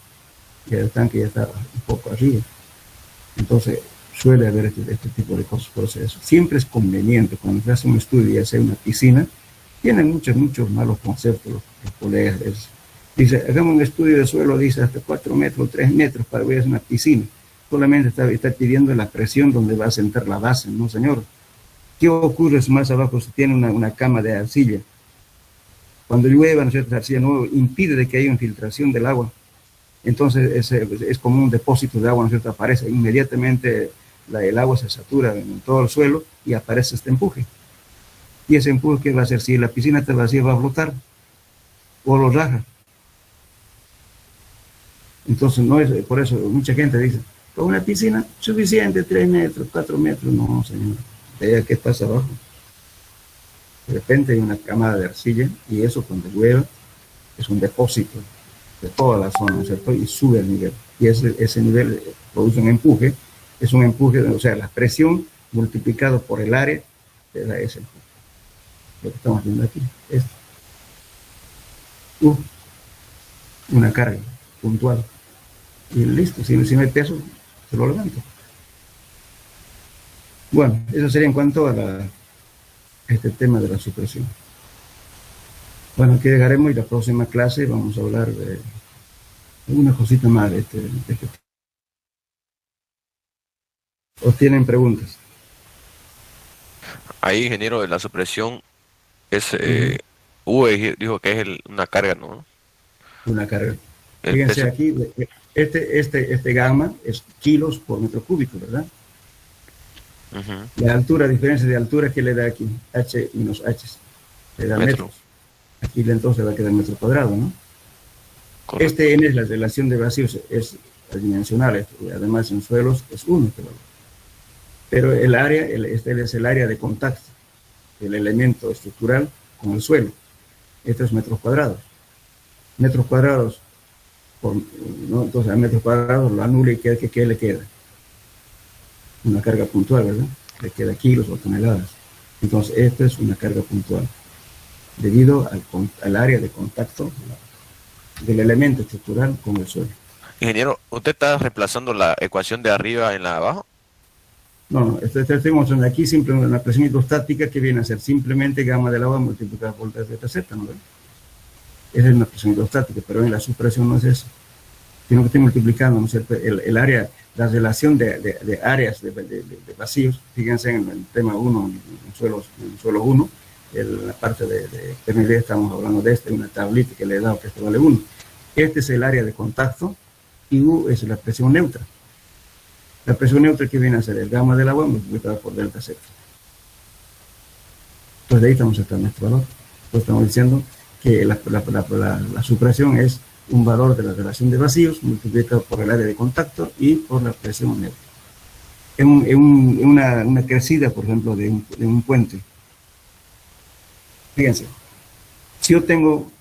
Ya el tanque ya está un poco arriba. Entonces suele haber este tipo de cosas, procesos. Siempre es conveniente cuando se hace un estudio y hace una piscina, tienen muchos malos conceptos los colegas. Dice, hagamos un estudio de suelo, dice hasta 4 metros, 3 metros para ver una piscina. Solamente está pidiendo la presión donde va a sentar la base, ¿no, señor? ¿Qué ocurre si más abajo se tiene una cama de arcilla? Cuando llueva, ¿no es cierto?, la arcilla no impide de que haya infiltración del agua. Entonces es como un depósito de agua, ¿no es cierto?, aparece inmediatamente, el agua se satura en todo el suelo y aparece este empuje. Y ese empuje, ¿qué va a hacer? Si la piscina está vacía, va a flotar o lo raja. Entonces no es, por eso mucha gente dice, con una piscina suficiente, 3 metros, 4 metros, no, señor, vea qué pasa abajo. De repente hay una camada de arcilla y eso cuando llueva es un depósito de toda la zona, ¿no es cierto?, y sube el nivel. Y ese nivel produce un empuje, es un empuje, o sea, la presión multiplicado por el área te da ese empuje. Lo que estamos viendo aquí es una carga puntual. Y listo, si no hay peso, se lo levanto. Bueno, eso sería en cuanto a este tema de la supresión. Bueno, aquí llegaremos y la próxima clase vamos a hablar de una cosita más de este. ¿O tienen preguntas? Ahí, ingeniero, de la supresión es, dijo que es una carga, ¿no? Una carga. El Fíjense peso. aquí, este gamma es kilos por metro cúbico, ¿verdad? La altura, diferencia de altura que le da aquí, H menos H, le da metros. Aquí entonces va a quedar metro cuadrado, ¿no? Correcto. Este N es la relación de vacíos, es adimensional, además en suelos es 1. Pero el área, este es el área de contacto del elemento estructural con el suelo. Esto es metros cuadrados. Metros cuadrados, ¿no? Entonces a metros cuadrados lo anula y ¿qué le queda? Una carga puntual, ¿verdad? Le queda kilos o toneladas. Entonces esta es una carga puntual debido al área de contacto del elemento estructural con el suelo. Ingeniero, ¿usted está reemplazando la ecuación de arriba en la de abajo? No, estoy mostrando aquí simplemente una presión hidrostática que viene a ser simplemente gamma del agua multiplicada por delta Z, ¿no? Esa es una presión hidrostática, pero en la supresión no es eso, sino que estoy multiplicando, ¿no es cierto?, el área, la relación de áreas de vacíos. Fíjense en el tema 1, en suelo 1, en la parte de permeabilidad estamos hablando de una tablita que le he dado que esto vale 1. Este es el área de contacto y U es la presión neutra. La presión neutra que viene a ser el gamma del agua multiplicada por delta Z. Pues de ahí estamos sacando nuestro valor. Pues estamos diciendo que la supresión es un valor de la relación de vacíos multiplicado por el área de contacto y por la presión neutra. En una crecida, por ejemplo, de un puente. Fíjense, si yo tengo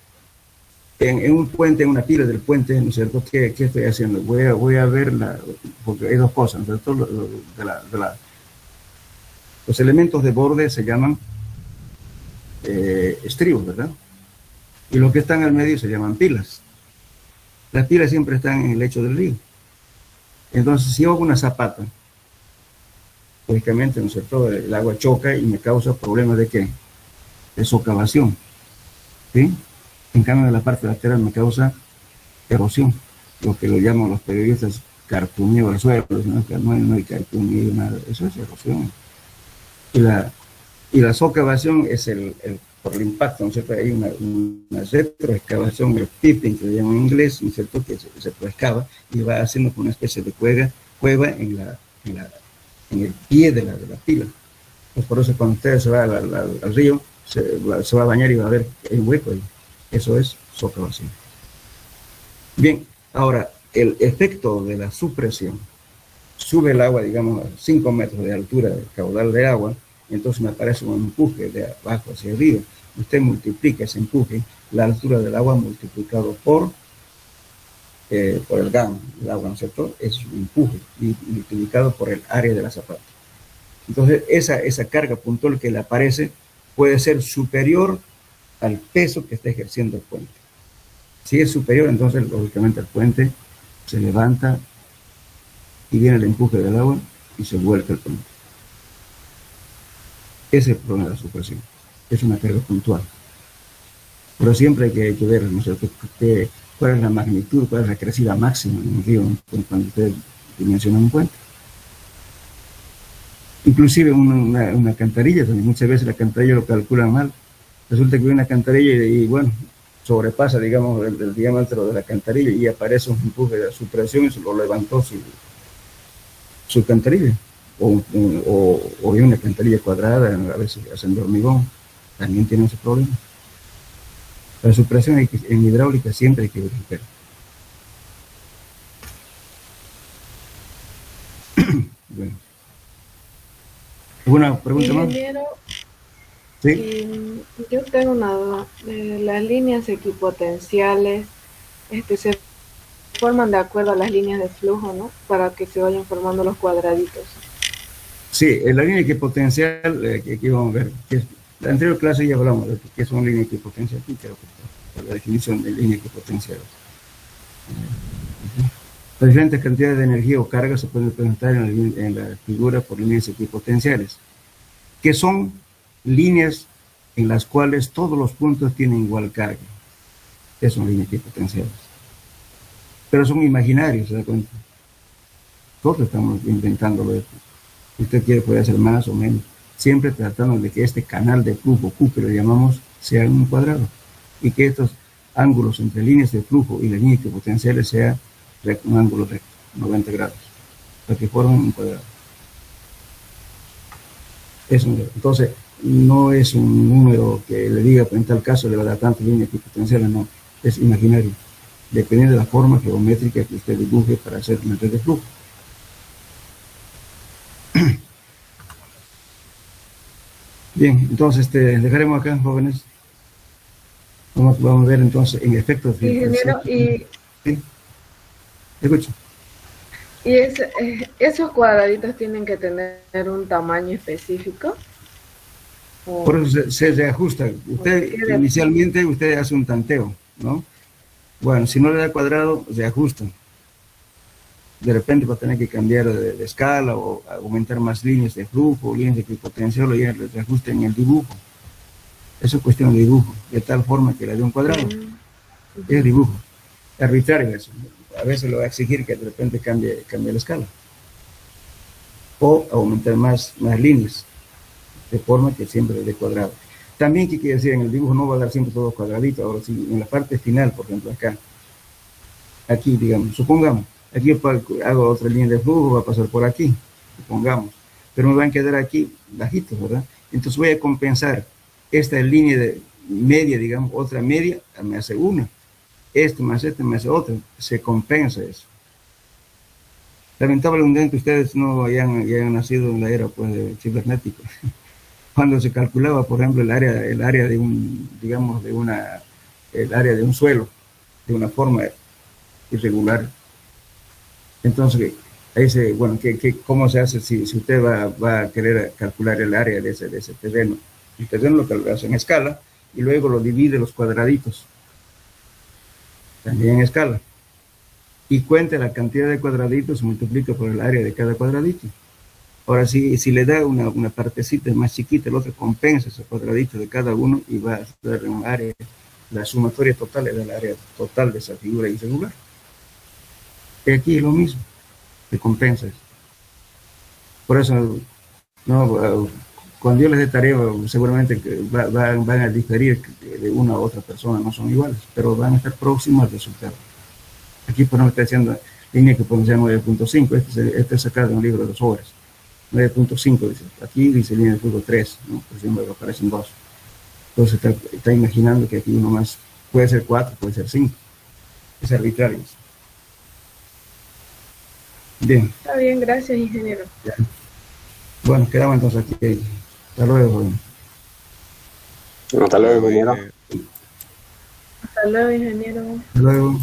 en un puente, en una pila del puente, ¿no es cierto? ¿Qué estoy haciendo? Voy a ver, porque hay dos cosas, ¿no es cierto? Los elementos de borde se llaman estribos, ¿verdad? Y los que están al medio se llaman pilas. Las pilas siempre están en el lecho del río. Entonces, si yo hago una zapata, lógicamente, ¿no es cierto? El agua choca y me causa problemas de ¿qué? De socavación, ¿sí? En cambio, de la parte lateral me causa erosión, lo que lo llaman los periodistas cartumeo del suelo, ¿no? Que no hay cartumeo, nada, eso es erosión. Y la socavación es por el impacto, ¿no es cierto? Hay una retroexcavación, el pipping, que le llaman en inglés, ¿no es cierto? Que se retroexcava y va haciendo una especie de cueva en el pie de la pila. Pues por eso cuando usted se va al río, se va a bañar y va a ver que hay un hueco ahí. Eso es socavación. Bien, ahora, el efecto de la supresión. Sube el agua, digamos, a 5 metros de altura del caudal de agua, y entonces me aparece un empuje de abajo hacia arriba. Usted multiplica ese empuje, la altura del agua multiplicado por el gamma del agua, ¿no es cierto? Es un empuje, y multiplicado por el área de la zapata. Entonces, esa carga puntual que le aparece puede ser superior al peso que está ejerciendo el puente. Si es superior, entonces, lógicamente, el puente se levanta y viene el empuje del agua y se vuelca el puente. Ese es el problema de la supresión. Es una carga puntual. Pero siempre hay que ver, ¿no es cierto?, cuál es la magnitud, cuál es la crecida máxima en un río, cuando ustedes dimensionan un puente. Inclusive una cantarilla, muchas veces la cantarilla lo calculan mal. Resulta que viene una cantarilla y bueno, sobrepasa, digamos, el diámetro de la cantarilla y aparece un empuje de supresión y se lo levantó su cantarilla. O hay una cantarilla cuadrada, a veces hacen de hormigón, también tienen ese problema. La supresión en hidráulica siempre hay que verificar. Bueno. ¿Alguna pregunta más? Ingeniero, ¿Sí? yo tengo una duda. Las líneas equipotenciales se forman de acuerdo a las líneas de flujo, ¿no? Para que se vayan formando los cuadraditos. Sí, la línea equipotencial, que aquí vamos a ver, la anterior clase ya hablamos de qué son líneas equipotenciales, aquí creo que la definición de línea equipotencial. Las diferentes cantidades de energía o carga se pueden representar en la figura por líneas equipotenciales, que son líneas en las cuales todos los puntos tienen igual carga. Esas son líneas equipotenciales. Pero son imaginarios, ¿se da cuenta? Todos estamos inventándolo. Usted quiere poder hacer más o menos, siempre tratando de que este canal de flujo Q, que lo llamamos, sea un cuadrado, y que estos ángulos entre líneas de flujo y las líneas equipotenciales sea un ángulo recto, 90 grados, para que formen un cuadrado. Entonces, no es un número que le diga, en tal caso le va a dar tantas líneas equipotenciales, no, es imaginario, dependiendo de la forma geométrica que usted dibuje para hacer una red de flujo. Bien, entonces dejaremos acá, jóvenes. Vamos a ver entonces en efecto. Ingeniero, ¿Sí? Escucho. ¿Y esos cuadraditos tienen que tener un tamaño específico? Por eso se ajusta. Usted inicialmente hace un tanteo, ¿no? Bueno, si no le da cuadrado, se ajusta. De repente va a tener que cambiar de escala o aumentar más líneas de flujo, líneas de equipotencial, o ya le ajuste en el dibujo. Eso es cuestión de dibujo, de tal forma que le dé un cuadrado. Es dibujo. Arbitrario eso. A veces lo va a exigir que de repente cambie la escala. O aumentar más líneas, de forma que siempre le dé cuadrado. También, ¿qué quiere decir? En el dibujo no va a dar siempre todo cuadradito. Ahora sí, en la parte final, por ejemplo, acá, aquí, digamos, supongamos, aquí hago otra línea de flujo, va a pasar por aquí, supongamos, pero me van a quedar aquí bajitos, ¿verdad? Entonces voy a compensar esta línea de media, digamos, otra media, me hace una, este me hace otra, se compensa eso. Lamentablemente ustedes no hayan nacido en la era, pues, cibernética. Cuando se calculaba, por ejemplo, el área de un, digamos, el área de un suelo, de una forma irregular. Entonces, ahí bueno, ¿cómo se hace si usted va a querer calcular el área de ese terreno? El terreno lo hace en escala y luego lo divide los cuadraditos, también en escala. Y cuente la cantidad de cuadraditos, multiplica por el área de cada cuadradito. Ahora, si le da una partecita más chiquita, el otro compensa ese cuadradito de cada uno y va a dar un área, la sumatoria total es el área total de esa figura irregular. Y aquí es lo mismo, se compensa. Por eso, no, cuando yo les dé tarea, seguramente que van a diferir de una a otra persona, no son iguales, pero van a estar próximos al resultado. Aquí por ejemplo está diciendo línea que podemos llamar 9.5, este es sacado de un libro de los obras. 9.5 dice, aquí dice línea de flujo 3, ¿no? Por ejemplo, aparecen 2. Entonces está imaginando que aquí uno más puede ser 4, puede ser 5. Es arbitrario. Bien. Está bien, gracias, ingeniero. Ya. Bueno, quedamos entonces aquí. Hasta luego, joven. Hasta luego, ingeniero. Hasta luego, ingeniero. Hasta luego.